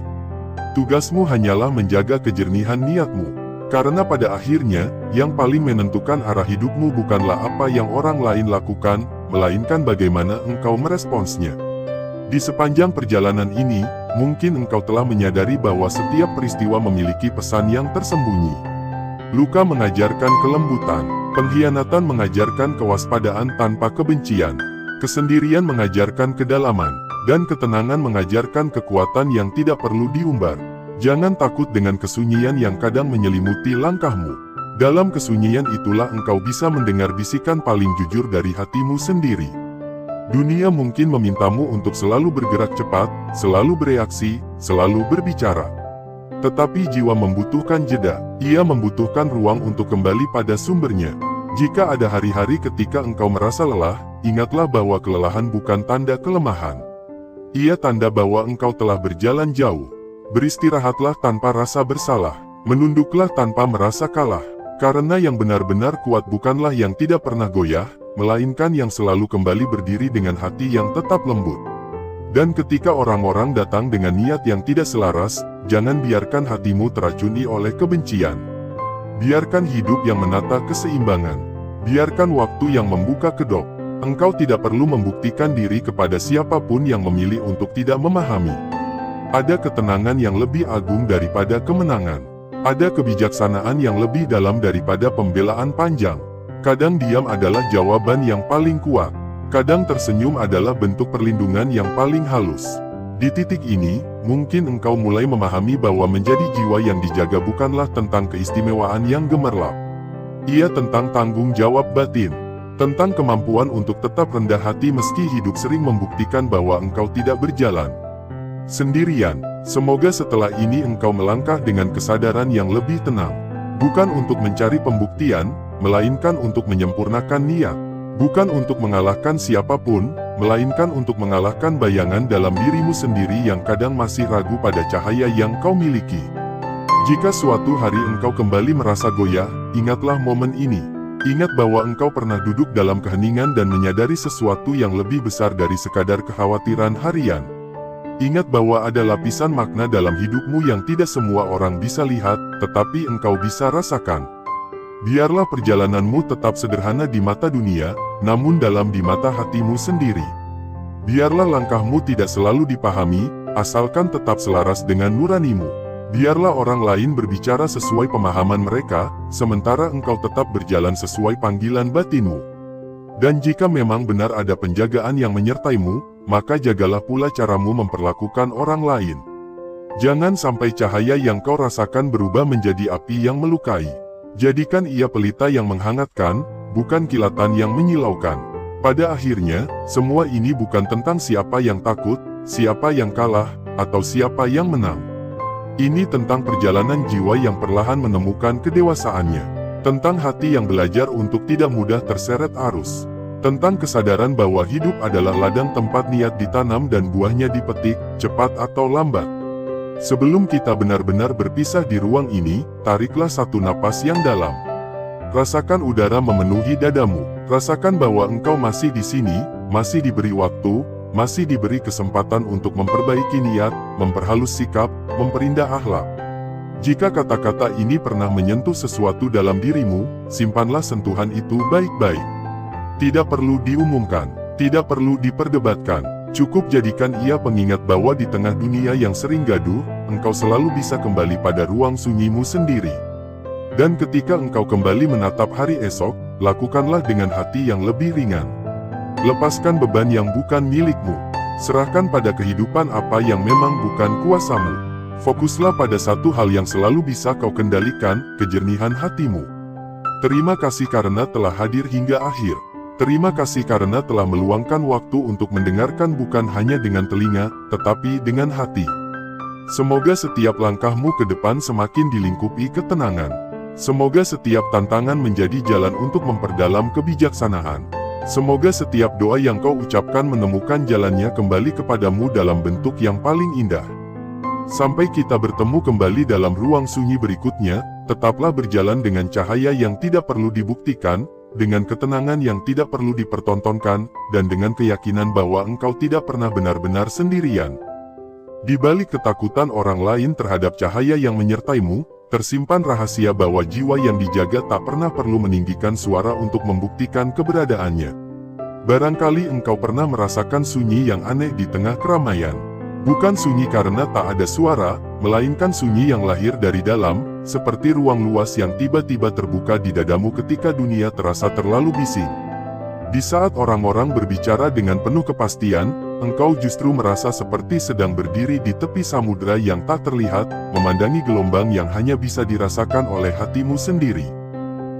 S1: Tugasmu hanyalah menjaga kejernihan niatmu. Karena pada akhirnya, yang paling menentukan arah hidupmu bukanlah apa yang orang lain lakukan, melainkan bagaimana engkau meresponsnya. Di sepanjang perjalanan ini, mungkin engkau telah menyadari bahwa setiap peristiwa memiliki pesan yang tersembunyi. Luka mengajarkan kelembutan, pengkhianatan mengajarkan kewaspadaan tanpa kebencian, kesendirian mengajarkan kedalaman, dan ketenangan mengajarkan kekuatan yang tidak perlu diumbar. Jangan takut dengan kesunyian yang kadang menyelimuti langkahmu. Dalam kesunyian itulah engkau bisa mendengar bisikan paling jujur dari hatimu sendiri. Dunia mungkin memintamu untuk selalu bergerak cepat, selalu bereaksi, selalu berbicara. Tetapi jiwa membutuhkan jeda, ia membutuhkan ruang untuk kembali pada sumbernya. Jika ada hari-hari ketika engkau merasa lelah, ingatlah bahwa kelelahan bukan tanda kelemahan. Ia tanda bahwa engkau telah berjalan jauh. Beristirahatlah tanpa rasa bersalah, menunduklah tanpa merasa kalah. Karena yang benar-benar kuat bukanlah yang tidak pernah goyah, melainkan yang selalu kembali berdiri dengan hati yang tetap lembut. Dan ketika orang-orang datang dengan niat yang tidak selaras, jangan biarkan hatimu teracuni oleh kebencian. Biarkan hidup yang menata keseimbangan. Biarkan waktu yang membuka kedok. Engkau tidak perlu membuktikan diri kepada siapapun yang memilih untuk tidak memahami. Ada ketenangan yang lebih agung daripada kemenangan. Ada kebijaksanaan yang lebih dalam daripada pembelaan panjang. Kadang diam adalah jawaban yang paling kuat. Kadang tersenyum adalah bentuk perlindungan yang paling halus. Di titik ini, mungkin engkau mulai memahami bahwa menjadi jiwa yang dijaga bukanlah tentang keistimewaan yang gemerlap. Ia tentang tanggung jawab batin. Tentang kemampuan untuk tetap rendah hati meski hidup sering membuktikan bahwa engkau tidak berjalan sendirian. Semoga setelah ini engkau melangkah dengan kesadaran yang lebih tenang. Bukan untuk mencari pembuktian, melainkan untuk menyempurnakan niat. Bukan untuk mengalahkan siapapun, melainkan untuk mengalahkan bayangan dalam dirimu sendiri yang kadang masih ragu pada cahaya yang kau miliki. Jika suatu hari engkau kembali merasa goyah, ingatlah momen ini. Ingat bahwa engkau pernah duduk dalam keheningan dan menyadari sesuatu yang lebih besar dari sekadar kekhawatiran harian. Ingat bahwa ada lapisan makna dalam hidupmu yang tidak semua orang bisa lihat, tetapi engkau bisa rasakan. Biarlah perjalananmu tetap sederhana di mata dunia, namun dalam di mata hatimu sendiri. Biarlah langkahmu tidak selalu dipahami, asalkan tetap selaras dengan nuranimu. Biarlah orang lain berbicara sesuai pemahaman mereka, sementara engkau tetap berjalan sesuai panggilan batinmu. Dan jika memang benar ada penjagaan yang menyertaimu, maka jagalah pula caramu memperlakukan orang lain. Jangan sampai cahaya yang kau rasakan berubah menjadi api yang melukai. Jadikan ia pelita yang menghangatkan, bukan kilatan yang menyilaukan. Pada akhirnya, semua ini bukan tentang siapa yang takut, siapa yang kalah, atau siapa yang menang. Ini tentang perjalanan jiwa yang perlahan menemukan kedewasaannya. Tentang hati yang belajar untuk tidak mudah terseret arus. Tentang kesadaran bahwa hidup adalah ladang tempat niat ditanam dan buahnya dipetik, cepat atau lambat. Sebelum kita benar-benar berpisah di ruang ini, tariklah satu napas yang dalam. Rasakan udara memenuhi dadamu. Rasakan bahwa engkau masih di sini, masih diberi waktu, masih diberi kesempatan untuk memperbaiki niat, memperhalus sikap, memperindah akhlak. Jika kata-kata ini pernah menyentuh sesuatu dalam dirimu, simpanlah sentuhan itu baik-baik. Tidak perlu diumumkan, tidak perlu diperdebatkan. Cukup jadikan ia pengingat bahwa di tengah dunia yang sering gaduh, engkau selalu bisa kembali pada ruang sunyimu sendiri. Dan ketika engkau kembali menatap hari esok, lakukanlah dengan hati yang lebih ringan. Lepaskan beban yang bukan milikmu. Serahkan pada kehidupan apa yang memang bukan kuasamu. Fokuslah pada satu hal yang selalu bisa kau kendalikan, kejernihan hatimu. Terima kasih karena telah hadir hingga akhir. Terima kasih karena telah meluangkan waktu untuk mendengarkan bukan hanya dengan telinga, tetapi dengan hati. Semoga setiap langkahmu ke depan semakin dilingkupi ketenangan. Semoga setiap tantangan menjadi jalan untuk memperdalam kebijaksanaan. Semoga setiap doa yang kau ucapkan menemukan jalannya kembali kepadamu dalam bentuk yang paling indah. Sampai kita bertemu kembali dalam ruang sunyi berikutnya, tetaplah berjalan dengan cahaya yang tidak perlu dibuktikan, dengan ketenangan yang tidak perlu dipertontonkan, dan dengan keyakinan bahwa engkau tidak pernah benar-benar sendirian. Di balik ketakutan orang lain terhadap cahaya yang menyertaimu, tersimpan rahasia bahwa jiwa yang dijaga tak pernah perlu meninggikan suara untuk membuktikan keberadaannya. Barangkali engkau pernah merasakan sunyi yang aneh di tengah keramaian. Bukan sunyi karena tak ada suara, melainkan sunyi yang lahir dari dalam, seperti ruang luas yang tiba-tiba terbuka di dadamu ketika dunia terasa terlalu bising. Di saat orang-orang berbicara dengan penuh kepastian, engkau justru merasa seperti sedang berdiri di tepi samudera yang tak terlihat, memandangi gelombang yang hanya bisa dirasakan oleh hatimu sendiri.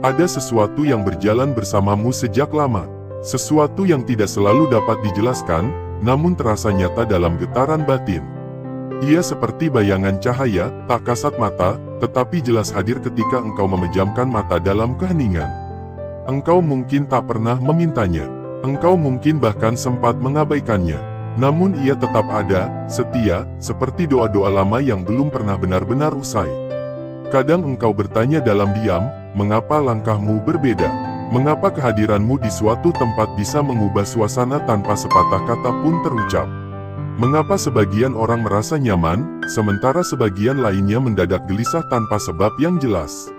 S1: Ada sesuatu yang berjalan bersamamu sejak lama, sesuatu yang tidak selalu dapat dijelaskan, namun terasa nyata dalam getaran batin. Ia seperti bayangan cahaya, tak kasat mata, tetapi jelas hadir ketika engkau memejamkan mata dalam keheningan. Engkau mungkin tak pernah memintanya, engkau mungkin bahkan sempat mengabaikannya, namun ia tetap ada, setia, seperti doa-doa lama yang belum pernah benar-benar usai. Kadang engkau bertanya dalam diam, mengapa langkahmu berbeda? Mengapa kehadiranmu di suatu tempat bisa mengubah suasana tanpa sepatah kata pun terucap? Mengapa sebagian orang merasa nyaman, sementara sebagian lainnya mendadak gelisah tanpa sebab yang jelas?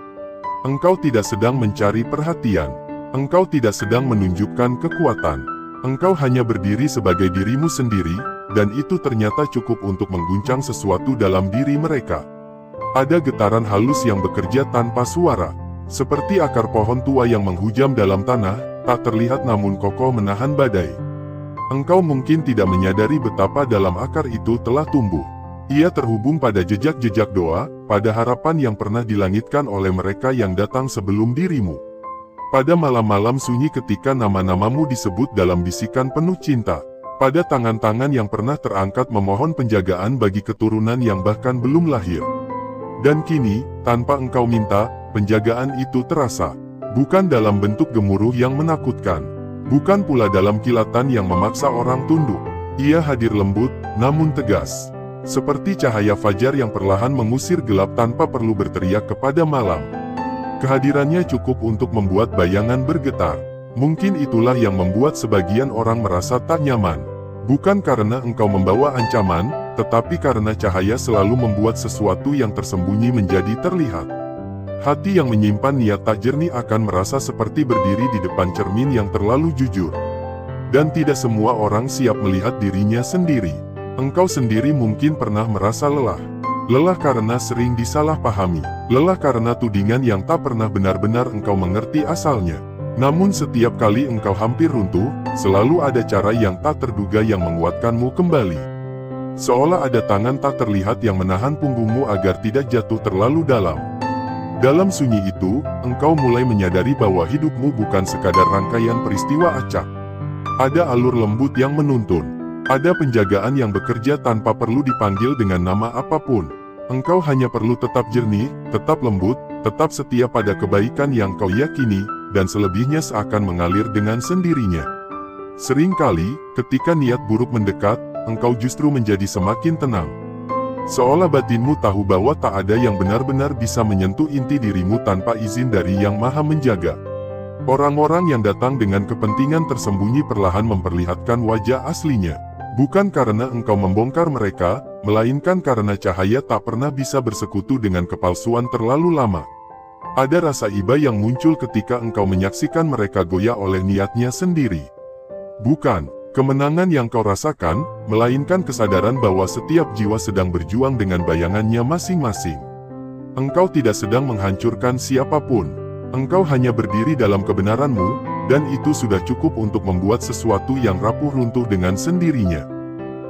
S1: Engkau tidak sedang mencari perhatian. Engkau tidak sedang menunjukkan kekuatan. Engkau hanya berdiri sebagai dirimu sendiri, dan itu ternyata cukup untuk mengguncang sesuatu dalam diri mereka. Ada getaran halus yang bekerja tanpa suara. Seperti akar pohon tua yang menghujam dalam tanah, tak terlihat namun kokoh menahan badai. Engkau mungkin tidak menyadari betapa dalam akar itu telah tumbuh. Ia terhubung pada jejak-jejak doa, pada harapan yang pernah dilangitkan oleh mereka yang datang sebelum dirimu. Pada malam-malam sunyi ketika nama-namamu disebut dalam bisikan penuh cinta. Pada tangan-tangan yang pernah terangkat memohon penjagaan bagi keturunan yang bahkan belum lahir. Dan kini, tanpa engkau minta, penjagaan itu terasa, bukan dalam bentuk gemuruh yang menakutkan, bukan pula dalam kilatan yang memaksa orang tunduk. Ia hadir lembut, namun tegas, seperti cahaya fajar yang perlahan mengusir gelap tanpa perlu berteriak kepada malam. Kehadirannya cukup untuk membuat bayangan bergetar. Mungkin itulah yang membuat sebagian orang merasa tak nyaman. Bukan karena engkau membawa ancaman, tetapi karena cahaya selalu membuat sesuatu yang tersembunyi menjadi terlihat. Hati yang menyimpan niat tak jernih akan merasa seperti berdiri di depan cermin yang terlalu jujur. Dan tidak semua orang siap melihat dirinya sendiri. Engkau sendiri mungkin pernah merasa lelah. Lelah karena sering disalahpahami. Lelah karena tudingan yang tak pernah benar-benar engkau mengerti asalnya. Namun setiap kali engkau hampir runtuh, selalu ada cara yang tak terduga yang menguatkanmu kembali. Seolah ada tangan tak terlihat yang menahan punggungmu agar tidak jatuh terlalu dalam. Dalam sunyi itu, engkau mulai menyadari bahwa hidupmu bukan sekadar rangkaian peristiwa acak. Ada alur lembut yang menuntun. Ada penjagaan yang bekerja tanpa perlu dipanggil dengan nama apapun. Engkau hanya perlu tetap jernih, tetap lembut, tetap setia pada kebaikan yang kau yakini, dan selebihnya seakan mengalir dengan sendirinya. Seringkali, ketika niat buruk mendekat, engkau justru menjadi semakin tenang. Seolah batinmu tahu bahwa tak ada yang benar-benar bisa menyentuh inti dirimu tanpa izin dari Yang Maha Menjaga. Orang-orang yang datang dengan kepentingan tersembunyi perlahan memperlihatkan wajah aslinya. Bukan karena engkau membongkar mereka, melainkan karena cahaya tak pernah bisa bersekutu dengan kepalsuan terlalu lama. Ada rasa iba yang muncul ketika engkau menyaksikan mereka goyah oleh niatnya sendiri. Bukan kemenangan yang kau rasakan, melainkan kesadaran bahwa setiap jiwa sedang berjuang dengan bayangannya masing-masing. Engkau tidak sedang menghancurkan siapapun. Engkau hanya berdiri dalam kebenaranmu, dan itu sudah cukup untuk membuat sesuatu yang rapuh runtuh dengan sendirinya.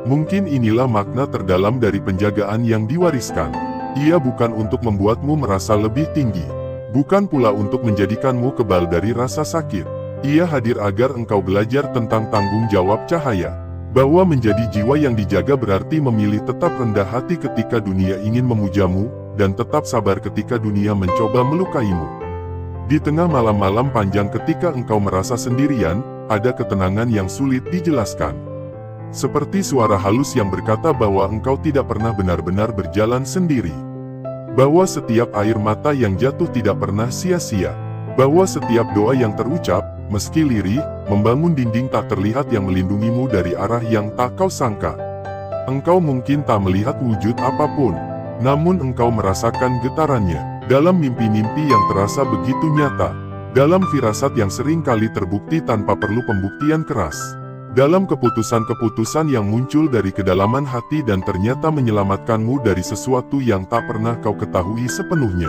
S1: Mungkin inilah makna terdalam dari penjagaan yang diwariskan. Ia bukan untuk membuatmu merasa lebih tinggi. Bukan pula untuk menjadikanmu kebal dari rasa sakit. Ia hadir agar engkau belajar tentang tanggung jawab cahaya. Bahwa menjadi jiwa yang dijaga berarti memilih tetap rendah hati ketika dunia ingin memujamu, dan tetap sabar ketika dunia mencoba melukaimu. Di tengah malam-malam panjang ketika engkau merasa sendirian, ada ketenangan yang sulit dijelaskan. Seperti suara halus yang berkata bahwa engkau tidak pernah benar-benar berjalan sendiri. Bahwa setiap air mata yang jatuh tidak pernah sia-sia. Bahwa setiap doa yang terucap, meski lirih, membangun dinding tak terlihat yang melindungimu dari arah yang tak kau sangka. Engkau mungkin tak melihat wujud apapun, namun engkau merasakan getarannya. Dalam mimpi-mimpi yang terasa begitu nyata. Dalam firasat yang sering kali terbukti tanpa perlu pembuktian keras. Dalam keputusan-keputusan yang muncul dari kedalaman hati dan ternyata menyelamatkanmu dari sesuatu yang tak pernah kau ketahui sepenuhnya.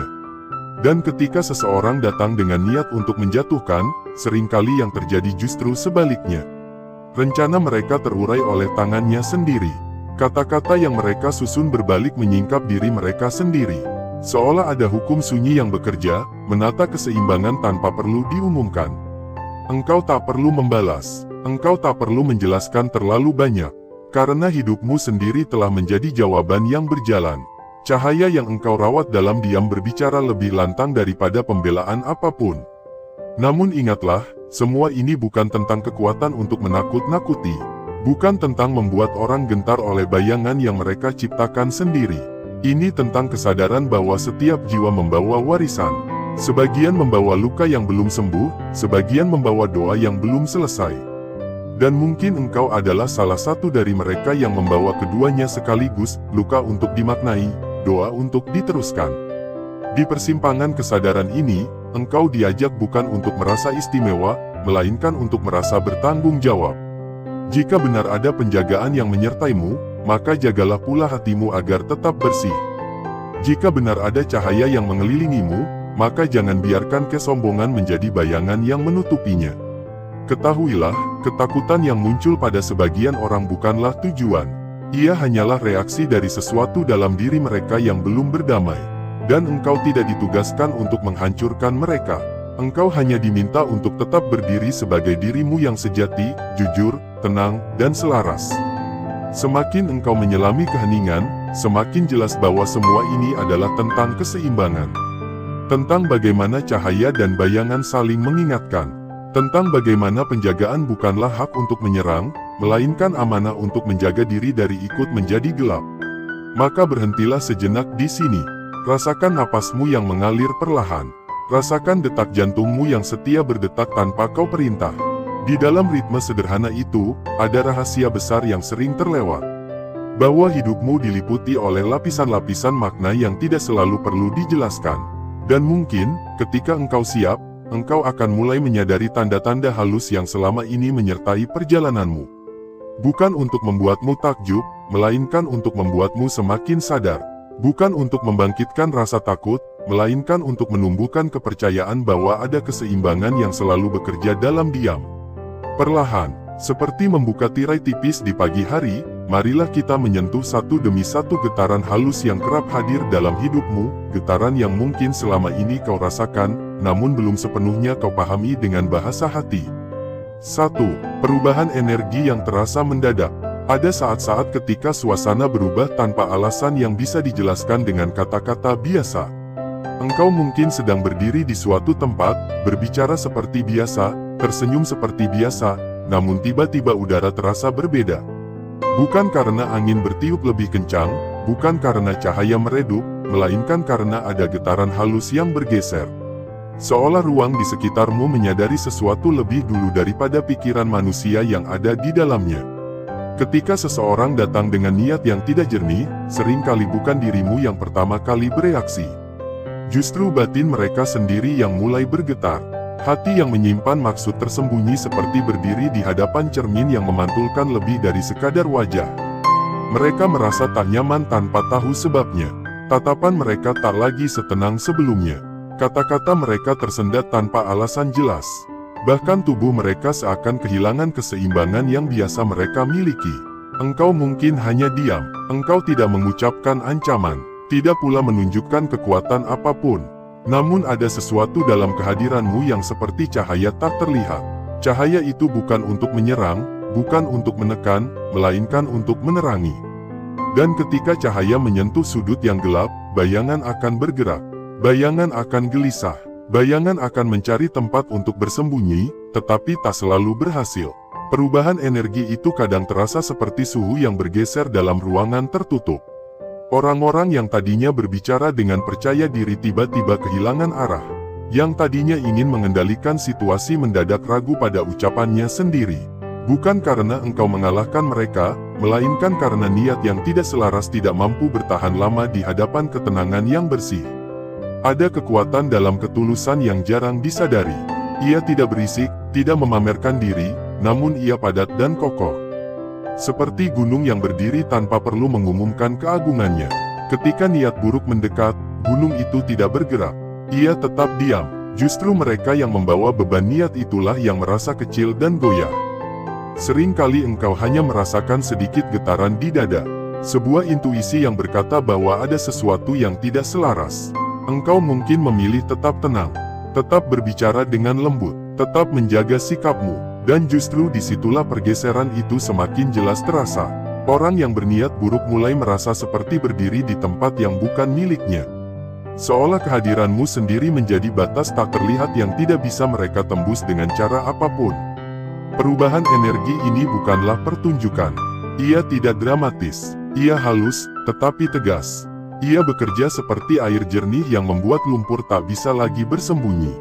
S1: Dan ketika seseorang datang dengan niat untuk menjatuhkan, seringkali yang terjadi justru sebaliknya. Rencana mereka terurai oleh tangannya sendiri. Kata-kata yang mereka susun berbalik menyingkap diri mereka sendiri. Seolah ada hukum sunyi yang bekerja, menata keseimbangan tanpa perlu diumumkan. Engkau tak perlu membalas. Engkau tak perlu menjelaskan terlalu banyak. Karena hidupmu sendiri telah menjadi jawaban yang berjalan. Cahaya yang engkau rawat dalam diam berbicara lebih lantang daripada pembelaan apapun. Namun ingatlah, semua ini bukan tentang kekuatan untuk menakut-nakuti. Bukan tentang membuat orang gentar oleh bayangan yang mereka ciptakan sendiri. Ini tentang kesadaran bahwa setiap jiwa membawa warisan. Sebagian membawa luka yang belum sembuh, sebagian membawa doa yang belum selesai. Dan mungkin engkau adalah salah satu dari mereka yang membawa keduanya sekaligus, luka untuk dimaknai, doa untuk diteruskan. Di persimpangan kesadaran ini, engkau diajak bukan untuk merasa istimewa, melainkan untuk merasa bertanggung jawab. Jika benar ada penjagaan yang menyertaimu, maka jagalah pula hatimu agar tetap bersih. Jika benar ada cahaya yang mengelilingimu, maka jangan biarkan kesombongan menjadi bayangan yang menutupinya. Ketahuilah, ketakutan yang muncul pada sebagian orang bukanlah tujuan. Ia hanyalah reaksi dari sesuatu dalam diri mereka yang belum berdamai. Dan engkau tidak ditugaskan untuk menghancurkan mereka. Engkau hanya diminta untuk tetap berdiri sebagai dirimu yang sejati, jujur, tenang, dan selaras. Semakin engkau menyelami keheningan, semakin jelas bahwa semua ini adalah tentang keseimbangan. Tentang bagaimana cahaya dan bayangan saling mengingatkan. Tentang bagaimana penjagaan bukanlah hak untuk menyerang, melainkan amanah untuk menjaga diri dari ikut menjadi gelap. Maka berhentilah sejenak di sini. Rasakan napasmu yang mengalir perlahan. Rasakan detak jantungmu yang setia berdetak tanpa kau perintah. Di dalam ritme sederhana itu, ada rahasia besar yang sering terlewat. Bahwa hidupmu diliputi oleh lapisan-lapisan makna yang tidak selalu perlu dijelaskan. Dan mungkin, ketika engkau siap, engkau akan mulai menyadari tanda-tanda halus yang selama ini menyertai perjalananmu. Bukan untuk membuatmu takjub, melainkan untuk membuatmu semakin sadar. Bukan untuk membangkitkan rasa takut, melainkan untuk menumbuhkan kepercayaan bahwa ada keseimbangan yang selalu bekerja dalam diam. Perlahan, seperti membuka tirai tipis di pagi hari, marilah kita menyentuh satu demi satu getaran halus yang kerap hadir dalam hidupmu, getaran yang mungkin selama ini kau rasakan, namun belum sepenuhnya kau pahami dengan bahasa hati. 1. Perubahan energi yang terasa mendadak. Ada saat-saat ketika suasana berubah tanpa alasan yang bisa dijelaskan dengan kata-kata biasa. Engkau mungkin sedang berdiri di suatu tempat, berbicara seperti biasa, tersenyum seperti biasa, namun tiba-tiba udara terasa berbeda. Bukan karena angin bertiup lebih kencang, bukan karena cahaya meredup, melainkan karena ada getaran halus yang bergeser. Seolah ruang di sekitarmu menyadari sesuatu lebih dulu daripada pikiran manusia yang ada di dalamnya. Ketika seseorang datang dengan niat yang tidak jernih, seringkali bukan dirimu yang pertama kali bereaksi. Justru batin mereka sendiri yang mulai bergetar. Hati yang menyimpan maksud tersembunyi seperti berdiri di hadapan cermin yang memantulkan lebih dari sekadar wajah. Mereka merasa tak nyaman tanpa tahu sebabnya. Tatapan mereka tak lagi setenang sebelumnya. Kata-kata mereka tersendat tanpa alasan jelas. Bahkan tubuh mereka seakan kehilangan keseimbangan yang biasa mereka miliki. Engkau mungkin hanya diam. Engkau tidak mengucapkan ancaman. Tidak pula menunjukkan kekuatan apapun. Namun ada sesuatu dalam kehadiranmu yang seperti cahaya tak terlihat. Cahaya itu bukan untuk menyerang, bukan untuk menekan, melainkan untuk menerangi. Dan ketika cahaya menyentuh sudut yang gelap, bayangan akan bergerak. Bayangan akan gelisah. Bayangan akan mencari tempat untuk bersembunyi, tetapi tak selalu berhasil. Perubahan energi itu kadang terasa seperti suhu yang bergeser dalam ruangan tertutup. Orang-orang yang tadinya berbicara dengan percaya diri tiba-tiba kehilangan arah. yang tadinya ingin mengendalikan situasi mendadak ragu pada ucapannya sendiri. Bukan karena engkau mengalahkan mereka, melainkan karena niat yang tidak selaras tidak mampu bertahan lama di hadapan ketenangan yang bersih. Ada kekuatan dalam ketulusan yang jarang disadari. Ia tidak berisik, tidak memamerkan diri, namun ia padat dan kokoh. Seperti gunung yang berdiri tanpa perlu mengumumkan keagungannya. Ketika niat buruk mendekat, gunung itu tidak bergerak. Ia tetap diam. Justru mereka yang membawa beban niat itulah yang merasa kecil dan goyah. Seringkali engkau hanya merasakan sedikit getaran di dada. Sebuah intuisi yang berkata bahwa ada sesuatu yang tidak selaras. Engkau mungkin memilih tetap tenang, tetap berbicara dengan lembut, tetap menjaga sikapmu, dan justru disitulah pergeseran itu semakin jelas terasa. Orang yang berniat buruk mulai merasa seperti berdiri di tempat yang bukan miliknya. Seolah kehadiranmu sendiri menjadi batas tak terlihat yang tidak bisa mereka tembus dengan cara apapun. Perubahan energi ini bukanlah pertunjukan. Ia tidak dramatis. Ia halus, tetapi tegas. Ia bekerja seperti air jernih yang membuat lumpur tak bisa lagi bersembunyi.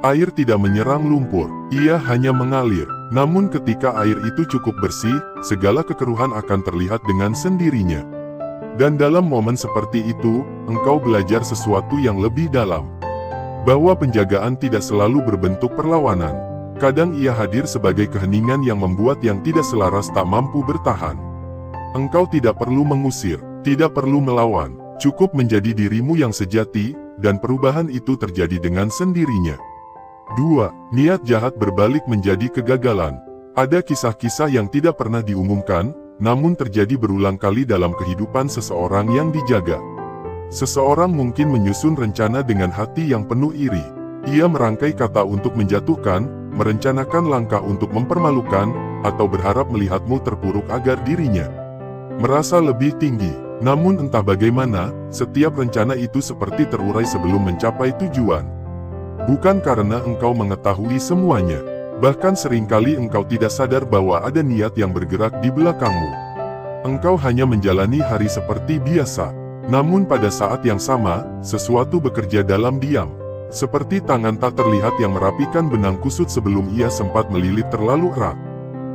S1: Air tidak menyerang lumpur, ia hanya mengalir. Namun ketika air itu cukup bersih, segala kekeruhan akan terlihat dengan sendirinya. Dan dalam momen seperti itu, engkau belajar sesuatu yang lebih dalam. Bahwa penjagaan tidak selalu berbentuk perlawanan. Kadang ia hadir sebagai keheningan yang membuat yang tidak selaras tak mampu bertahan. Engkau tidak perlu mengusir, tidak perlu melawan. Cukup menjadi dirimu yang sejati, dan perubahan itu terjadi dengan sendirinya. 2. Niat jahat berbalik menjadi kegagalan. Ada kisah-kisah yang tidak pernah diumumkan, namun terjadi berulang kali dalam kehidupan seseorang yang dijaga. Seseorang mungkin menyusun rencana dengan hati yang penuh iri. Ia merangkai kata untuk menjatuhkan, merencanakan langkah untuk mempermalukan, atau berharap melihatmu terpuruk agar dirinya merasa lebih tinggi. Namun entah bagaimana, setiap rencana itu seperti terurai sebelum mencapai tujuan. Bukan karena engkau mengetahui semuanya. Bahkan seringkali engkau tidak sadar bahwa ada niat yang bergerak di belakangmu. Engkau hanya menjalani hari seperti biasa. Namun pada saat yang sama, sesuatu bekerja dalam diam. Seperti tangan tak terlihat yang merapikan benang kusut sebelum ia sempat melilit terlalu erat.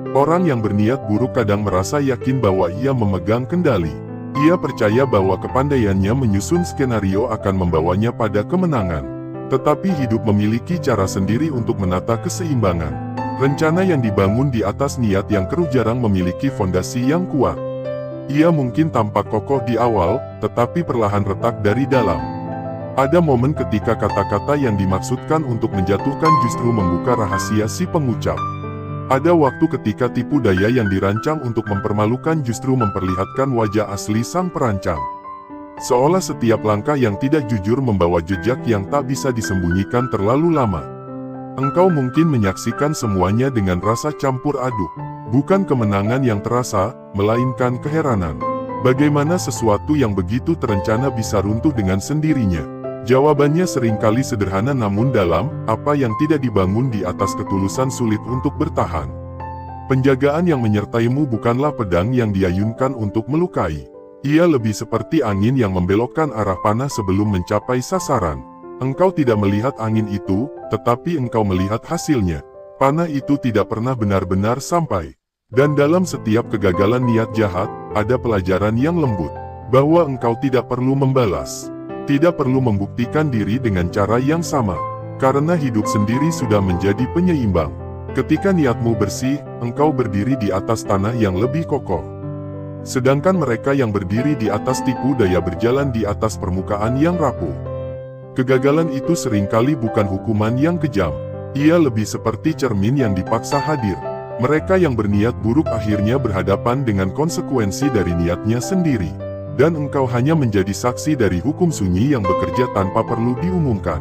S1: Orang yang berniat buruk kadang merasa yakin bahwa ia memegang kendali. Ia percaya bahwa kepandaiannya menyusun skenario akan membawanya pada kemenangan. Tetapi hidup memiliki cara sendiri untuk menata keseimbangan. Rencana yang dibangun di atas niat yang keruh jarang memiliki fondasi yang kuat. Ia mungkin tampak kokoh di awal, tetapi perlahan retak dari dalam. Ada momen ketika kata-kata yang dimaksudkan untuk menjatuhkan justru membuka rahasia si pengucap. Ada waktu ketika tipu daya yang dirancang untuk mempermalukan justru memperlihatkan wajah asli sang perancang. Seolah setiap langkah yang tidak jujur membawa jejak yang tak bisa disembunyikan terlalu lama. Engkau mungkin menyaksikan semuanya dengan rasa campur aduk. Bukan kemenangan yang terasa, melainkan keheranan. Bagaimana sesuatu yang begitu terencana bisa runtuh dengan sendirinya? Jawabannya seringkali sederhana namun dalam, apa yang tidak dibangun di atas ketulusan sulit untuk bertahan. Penjagaan yang menyertaimu bukanlah pedang yang diayunkan untuk melukai. Ia lebih seperti angin yang membelokkan arah panah sebelum mencapai sasaran. Engkau tidak melihat angin itu, tetapi engkau melihat hasilnya. Panah itu tidak pernah benar-benar sampai. Dan dalam setiap kegagalan niat jahat, ada pelajaran yang lembut. Bahwa engkau tidak perlu membalas. Tidak perlu membuktikan diri dengan cara yang sama. Karena hidup sendiri sudah menjadi penyeimbang. Ketika niatmu bersih, engkau berdiri di atas tanah yang lebih kokoh. Sedangkan mereka yang berdiri di atas tipu daya berjalan di atas permukaan yang rapuh. Kegagalan itu seringkali bukan hukuman yang kejam. Ia lebih seperti cermin yang dipaksa hadir. Mereka yang berniat buruk akhirnya berhadapan dengan konsekuensi dari niatnya sendiri. Dan engkau hanya menjadi saksi dari hukum sunyi yang bekerja tanpa perlu diumumkan.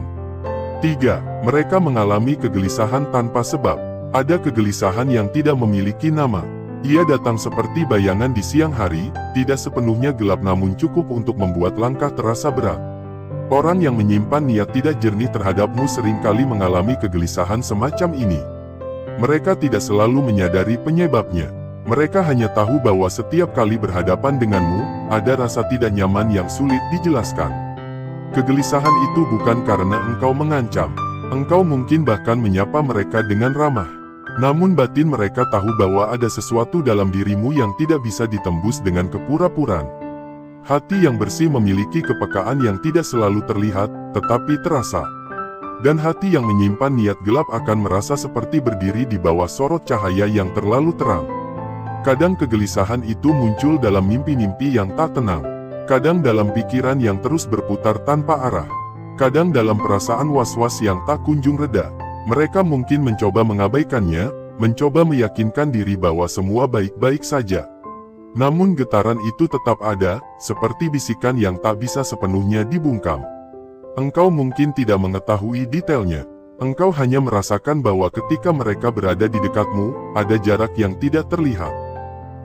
S1: 3. Mereka mengalami kegelisahan tanpa sebab. Ada kegelisahan yang tidak memiliki nama. Ia datang seperti bayangan di siang hari, tidak sepenuhnya gelap namun cukup untuk membuat langkah terasa berat. Orang yang menyimpan niat tidak jernih terhadapmu seringkali mengalami kegelisahan semacam ini. Mereka tidak selalu menyadari penyebabnya. Mereka hanya tahu bahwa setiap kali berhadapan denganmu, ada rasa tidak nyaman yang sulit dijelaskan. Kegelisahan itu bukan karena engkau mengancam. Engkau mungkin bahkan menyapa mereka dengan ramah. Namun batin mereka tahu bahwa ada sesuatu dalam dirimu yang tidak bisa ditembus dengan kepura-puraan. Hati yang bersih memiliki kepekaan yang tidak selalu terlihat, tetapi terasa. Dan hati yang menyimpan niat gelap akan merasa seperti berdiri di bawah sorot cahaya yang terlalu terang. Kadang kegelisahan itu muncul dalam mimpi-mimpi yang tak tenang. Kadang dalam pikiran yang terus berputar tanpa arah. Kadang dalam perasaan was-was yang tak kunjung reda. Mereka mungkin mencoba mengabaikannya, mencoba meyakinkan diri bahwa semua baik-baik saja. Namun getaran itu tetap ada, seperti bisikan yang tak bisa sepenuhnya dibungkam. Engkau mungkin tidak mengetahui detailnya. Engkau hanya merasakan bahwa ketika mereka berada di dekatmu, ada jarak yang tidak terlihat.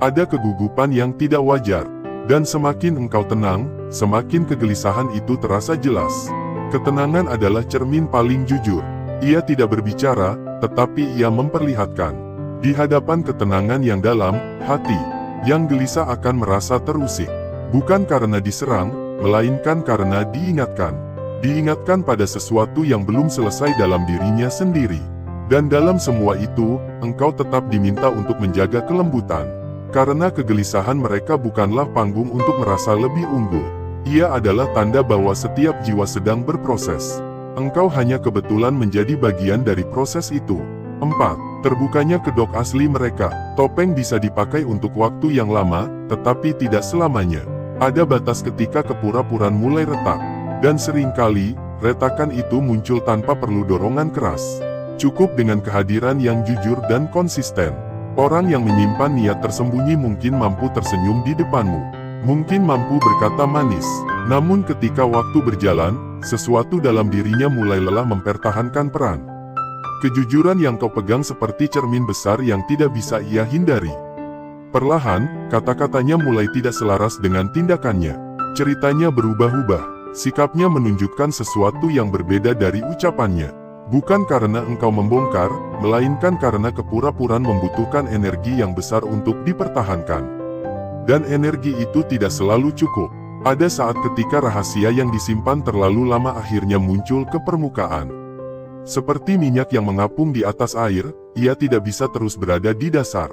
S1: Ada kegugupan yang tidak wajar. Dan semakin engkau tenang, semakin kegelisahan itu terasa jelas. Ketenangan adalah cermin paling jujur. Ia tidak berbicara, tetapi ia memperlihatkan. Di hadapan ketenangan yang dalam, hati yang gelisah akan merasa terusik. Bukan karena diserang, melainkan karena diingatkan. Diingatkan pada sesuatu yang belum selesai dalam dirinya sendiri. Dan dalam semua itu, engkau tetap diminta untuk menjaga kelembutan. Karena kegelisahan mereka bukanlah panggung untuk merasa lebih unggul. Ia adalah tanda bahwa setiap jiwa sedang berproses. Engkau hanya kebetulan menjadi bagian dari proses itu. 4. Terbukanya kedok asli mereka. Topeng bisa dipakai untuk waktu yang lama, tetapi tidak selamanya. Ada batas ketika kepura-puraan mulai retak. Dan seringkali, retakan itu muncul tanpa perlu dorongan keras. Cukup dengan kehadiran yang jujur dan konsisten. Orang yang menyimpan niat tersembunyi mungkin mampu tersenyum di depanmu. Mungkin mampu berkata manis. Namun ketika waktu berjalan, sesuatu dalam dirinya mulai lelah mempertahankan peran. Kejujuran yang kau pegang seperti cermin besar yang tidak bisa ia hindari. Perlahan, kata-katanya mulai tidak selaras dengan tindakannya. Ceritanya berubah-ubah. Sikapnya menunjukkan sesuatu yang berbeda dari ucapannya. Bukan karena engkau membongkar, melainkan karena kepura-puraan membutuhkan energi yang besar untuk dipertahankan. Dan energi itu tidak selalu cukup. Ada saat ketika rahasia yang disimpan terlalu lama akhirnya muncul ke permukaan. Seperti minyak yang mengapung di atas air, ia tidak bisa terus berada di dasar.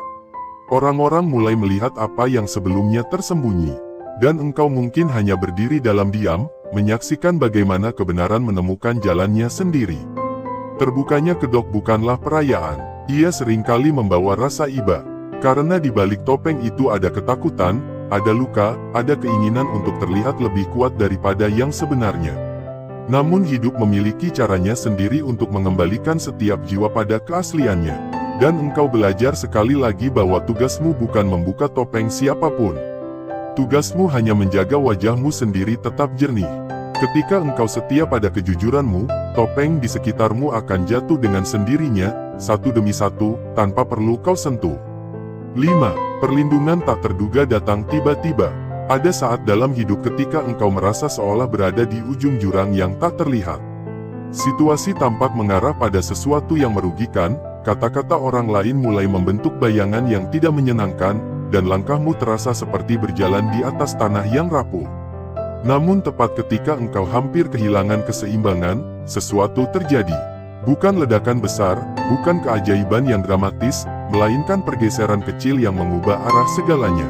S1: Orang-orang mulai melihat apa yang sebelumnya tersembunyi. Dan engkau mungkin hanya berdiri dalam diam, menyaksikan bagaimana kebenaran menemukan jalannya sendiri. Terbukanya kedok bukanlah perayaan. Ia seringkali membawa rasa iba. Karena di balik topeng itu ada ketakutan, ada luka, ada keinginan untuk terlihat lebih kuat daripada yang sebenarnya. Namun hidup memiliki caranya sendiri untuk mengembalikan setiap jiwa pada keasliannya. Dan engkau belajar sekali lagi bahwa tugasmu bukan membuka topeng siapapun. Tugasmu hanya menjaga wajahmu sendiri tetap jernih. Ketika engkau setia pada kejujuranmu, topeng di sekitarmu akan jatuh dengan sendirinya, satu demi satu, tanpa perlu kau sentuh. 5. Perlindungan tak terduga datang tiba-tiba. Ada saat dalam hidup ketika engkau merasa seolah berada di ujung jurang yang tak terlihat. Situasi tampak mengarah pada sesuatu yang merugikan, kata-kata orang lain mulai membentuk bayangan yang tidak menyenangkan, dan langkahmu terasa seperti berjalan di atas tanah yang rapuh. Namun tepat ketika engkau hampir kehilangan keseimbangan, sesuatu terjadi. Bukan ledakan besar, bukan keajaiban yang dramatis, melainkan pergeseran kecil yang mengubah arah segalanya.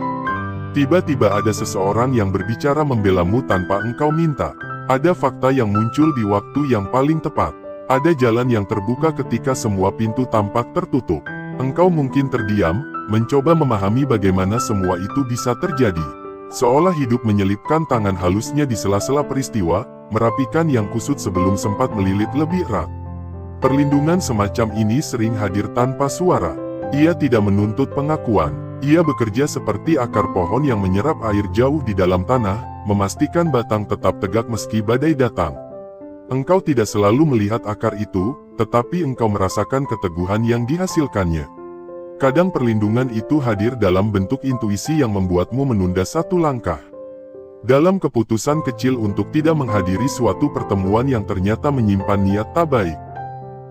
S1: Tiba-tiba ada seseorang yang berbicara membelamu tanpa engkau minta. Ada fakta yang muncul di waktu yang paling tepat. Ada jalan yang terbuka ketika semua pintu tampak tertutup. Engkau mungkin terdiam, mencoba memahami bagaimana semua itu bisa terjadi. Seolah hidup menyelipkan tangan halusnya di sela-sela peristiwa, merapikan yang kusut sebelum sempat melilit lebih erat. Perlindungan semacam ini sering hadir tanpa suara. Ia tidak menuntut pengakuan. Ia bekerja seperti akar pohon yang menyerap air jauh di dalam tanah, memastikan batang tetap tegak meski badai datang. Engkau tidak selalu melihat akar itu, tetapi engkau merasakan keteguhan yang dihasilkannya. Kadang perlindungan itu hadir dalam bentuk intuisi yang membuatmu menunda satu langkah. Dalam keputusan kecil untuk tidak menghadiri suatu pertemuan yang ternyata menyimpan niat tak baik.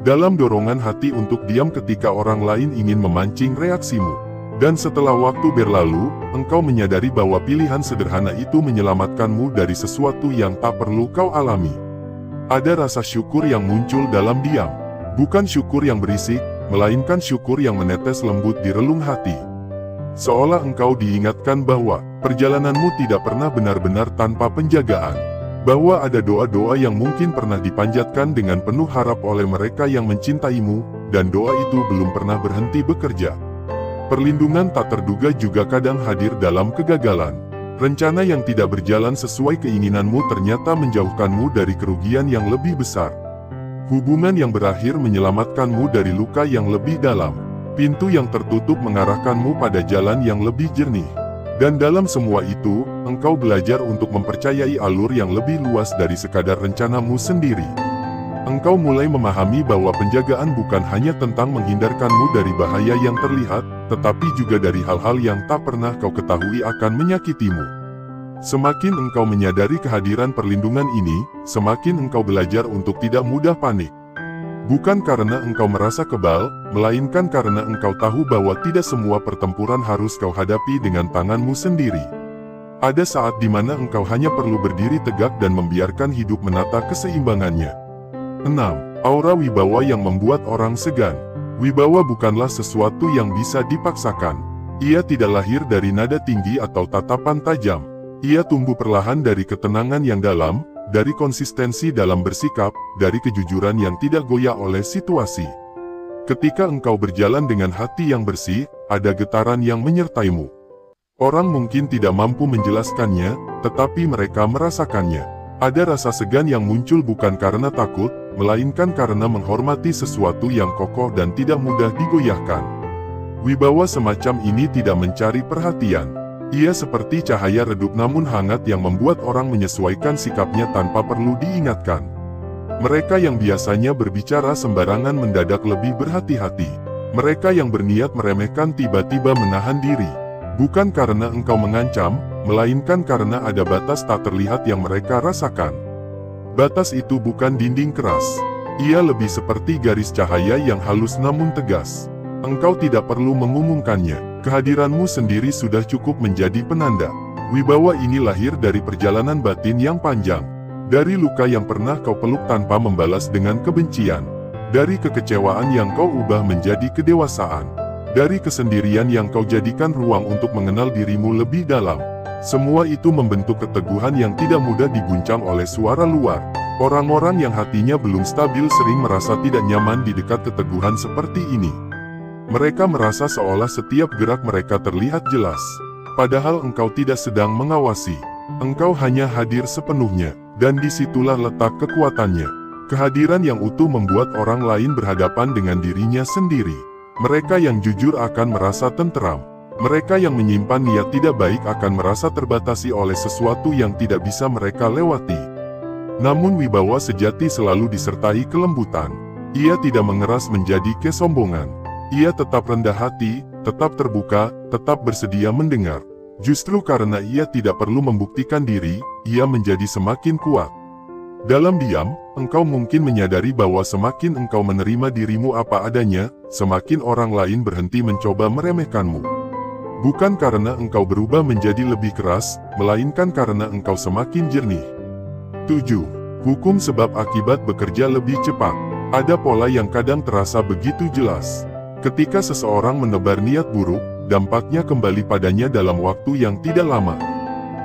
S1: Dalam dorongan hati untuk diam ketika orang lain ingin memancing reaksimu. Dan setelah waktu berlalu, engkau menyadari bahwa pilihan sederhana itu menyelamatkanmu dari sesuatu yang tak perlu kau alami. Ada rasa syukur yang muncul dalam diam. Bukan syukur yang berisik, melainkan syukur yang menetes lembut di relung hati. Seolah engkau diingatkan bahwa perjalananmu tidak pernah benar-benar tanpa penjagaan. Bahwa ada doa-doa yang mungkin pernah dipanjatkan dengan penuh harap oleh mereka yang mencintaimu, dan doa itu belum pernah berhenti bekerja. Perlindungan tak terduga juga kadang hadir dalam kegagalan. Rencana yang tidak berjalan sesuai keinginanmu ternyata menjauhkanmu dari kerugian yang lebih besar. Hubungan yang berakhir menyelamatkanmu dari luka yang lebih dalam. Pintu yang tertutup mengarahkanmu pada jalan yang lebih jernih. Dan dalam semua itu, engkau belajar untuk mempercayai alur yang lebih luas dari sekadar rencanamu sendiri. Engkau mulai memahami bahwa penjagaan bukan hanya tentang menghindarkanmu dari bahaya yang terlihat, tetapi juga dari hal-hal yang tak pernah kau ketahui akan menyakitimu. Semakin engkau menyadari kehadiran perlindungan ini, semakin engkau belajar untuk tidak mudah panik. Bukan karena engkau merasa kebal, melainkan karena engkau tahu bahwa tidak semua pertempuran harus kau hadapi dengan tanganmu sendiri. Ada saat di mana engkau hanya perlu berdiri tegak dan membiarkan hidup menata keseimbangannya. 6. Aura wibawa yang membuat orang segan. Wibawa bukanlah sesuatu yang bisa dipaksakan. Ia tidak lahir dari nada tinggi atau tatapan tajam. Ia tumbuh perlahan dari ketenangan yang dalam, dari konsistensi dalam bersikap, dari kejujuran yang tidak goyah oleh situasi. Ketika engkau berjalan dengan hati yang bersih, ada getaran yang menyertaimu. Orang mungkin tidak mampu menjelaskannya, tetapi mereka merasakannya. Ada rasa segan yang muncul bukan karena takut, melainkan karena menghormati sesuatu yang kokoh dan tidak mudah digoyahkan. Wibawa semacam ini tidak mencari perhatian. Ia seperti cahaya redup namun hangat yang membuat orang menyesuaikan sikapnya tanpa perlu diingatkan. Mereka yang biasanya berbicara sembarangan mendadak lebih berhati-hati. Mereka yang berniat meremehkan tiba-tiba menahan diri. Bukan karena engkau mengancam, melainkan karena ada batas tak terlihat yang mereka rasakan. Batas itu bukan dinding keras. Ia lebih seperti garis cahaya yang halus namun tegas. Engkau tidak perlu mengumumkannya. Kehadiranmu sendiri sudah cukup menjadi penanda. Wibawa ini lahir dari perjalanan batin yang panjang. Dari luka yang pernah kau peluk tanpa membalas dengan kebencian. Dari kekecewaan yang kau ubah menjadi kedewasaan. Dari kesendirian yang kau jadikan ruang untuk mengenal dirimu lebih dalam. Semua itu membentuk keteguhan yang tidak mudah diguncang oleh suara luar. Orang-orang yang hatinya belum stabil sering merasa tidak nyaman di dekat keteguhan seperti ini. Mereka merasa seolah setiap gerak mereka terlihat jelas. Padahal engkau tidak sedang mengawasi. Engkau hanya hadir sepenuhnya, dan disitulah letak kekuatannya. Kehadiran yang utuh membuat orang lain berhadapan dengan dirinya sendiri. Mereka yang jujur akan merasa tenteram. Mereka yang menyimpan niat tidak baik akan merasa terbatasi oleh sesuatu yang tidak bisa mereka lewati. Namun wibawa sejati selalu disertai kelembutan. Ia tidak mengeras menjadi kesombongan. Ia tetap rendah hati, tetap terbuka, tetap bersedia mendengar. Justru karena ia tidak perlu membuktikan diri, ia menjadi semakin kuat. Dalam diam, engkau mungkin menyadari bahwa semakin engkau menerima dirimu apa adanya, semakin orang lain berhenti mencoba meremehkanmu. Bukan karena engkau berubah menjadi lebih keras, melainkan karena engkau semakin jernih. 7. Hukum sebab akibat bekerja lebih cepat. Ada pola yang kadang terasa begitu jelas. Ketika seseorang menebar niat buruk, dampaknya kembali padanya dalam waktu yang tidak lama.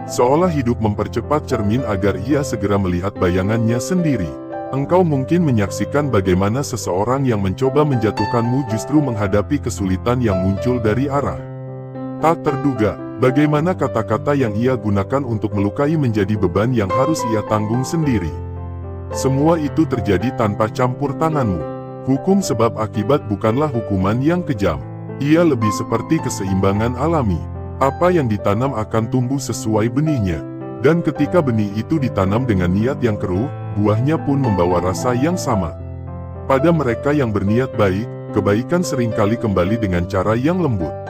S1: Seolah hidup mempercepat cermin agar ia segera melihat bayangannya sendiri. Engkau mungkin menyaksikan bagaimana seseorang yang mencoba menjatuhkanmu justru menghadapi kesulitan yang muncul dari arah tak terduga. Bagaimana kata-kata yang ia gunakan untuk melukai menjadi beban yang harus ia tanggung sendiri. Semua itu terjadi tanpa campur tanganmu. Hukum sebab akibat bukanlah hukuman yang kejam. Ia lebih seperti keseimbangan alami. Apa yang ditanam akan tumbuh sesuai benihnya. Dan ketika benih itu ditanam dengan niat yang keruh, buahnya pun membawa rasa yang sama. Pada mereka yang berniat baik, kebaikan seringkali kembali dengan cara yang lembut.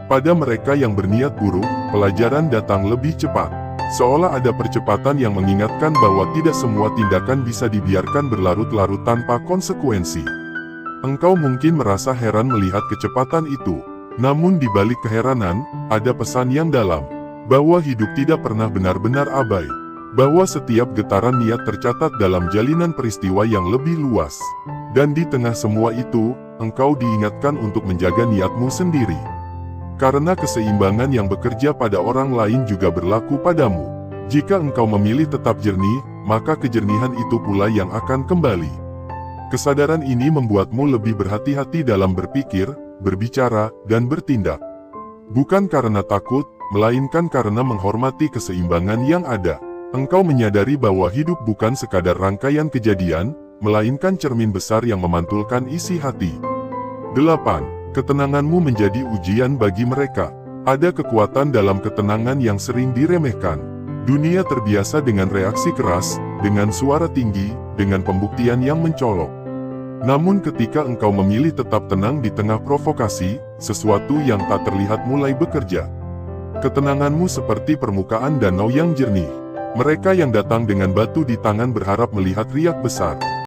S1: Pada mereka yang berniat buruk, pelajaran datang lebih cepat. Seolah ada percepatan yang mengingatkan bahwa tidak semua tindakan bisa dibiarkan berlarut-larut tanpa konsekuensi. Engkau mungkin merasa heran melihat kecepatan itu. Namun di balik keheranan, ada pesan yang dalam, bahwa hidup tidak pernah benar-benar abai, bahwa setiap getaran niat tercatat dalam jalinan peristiwa yang lebih luas. Dan di tengah semua itu, engkau diingatkan untuk menjaga niatmu sendiri. Karena keseimbangan yang bekerja pada orang lain juga berlaku padamu. Jika engkau memilih tetap jernih, maka kejernihan itu pula yang akan kembali. Kesadaran ini membuatmu lebih berhati-hati dalam berpikir, berbicara, dan bertindak. Bukan karena takut, melainkan karena menghormati keseimbangan yang ada. Engkau menyadari bahwa hidup bukan sekadar rangkaian kejadian, melainkan cermin besar yang memantulkan isi hati. 8. Ketenanganmu menjadi ujian bagi mereka. Ada kekuatan dalam ketenangan yang sering diremehkan. Dunia terbiasa dengan reaksi keras, dengan suara tinggi, dengan pembuktian yang mencolok. Namun ketika engkau memilih tetap tenang di tengah provokasi, sesuatu yang tak terlihat mulai bekerja. Ketenanganmu seperti permukaan danau yang jernih. Mereka yang datang dengan batu di tangan berharap melihat riak besar.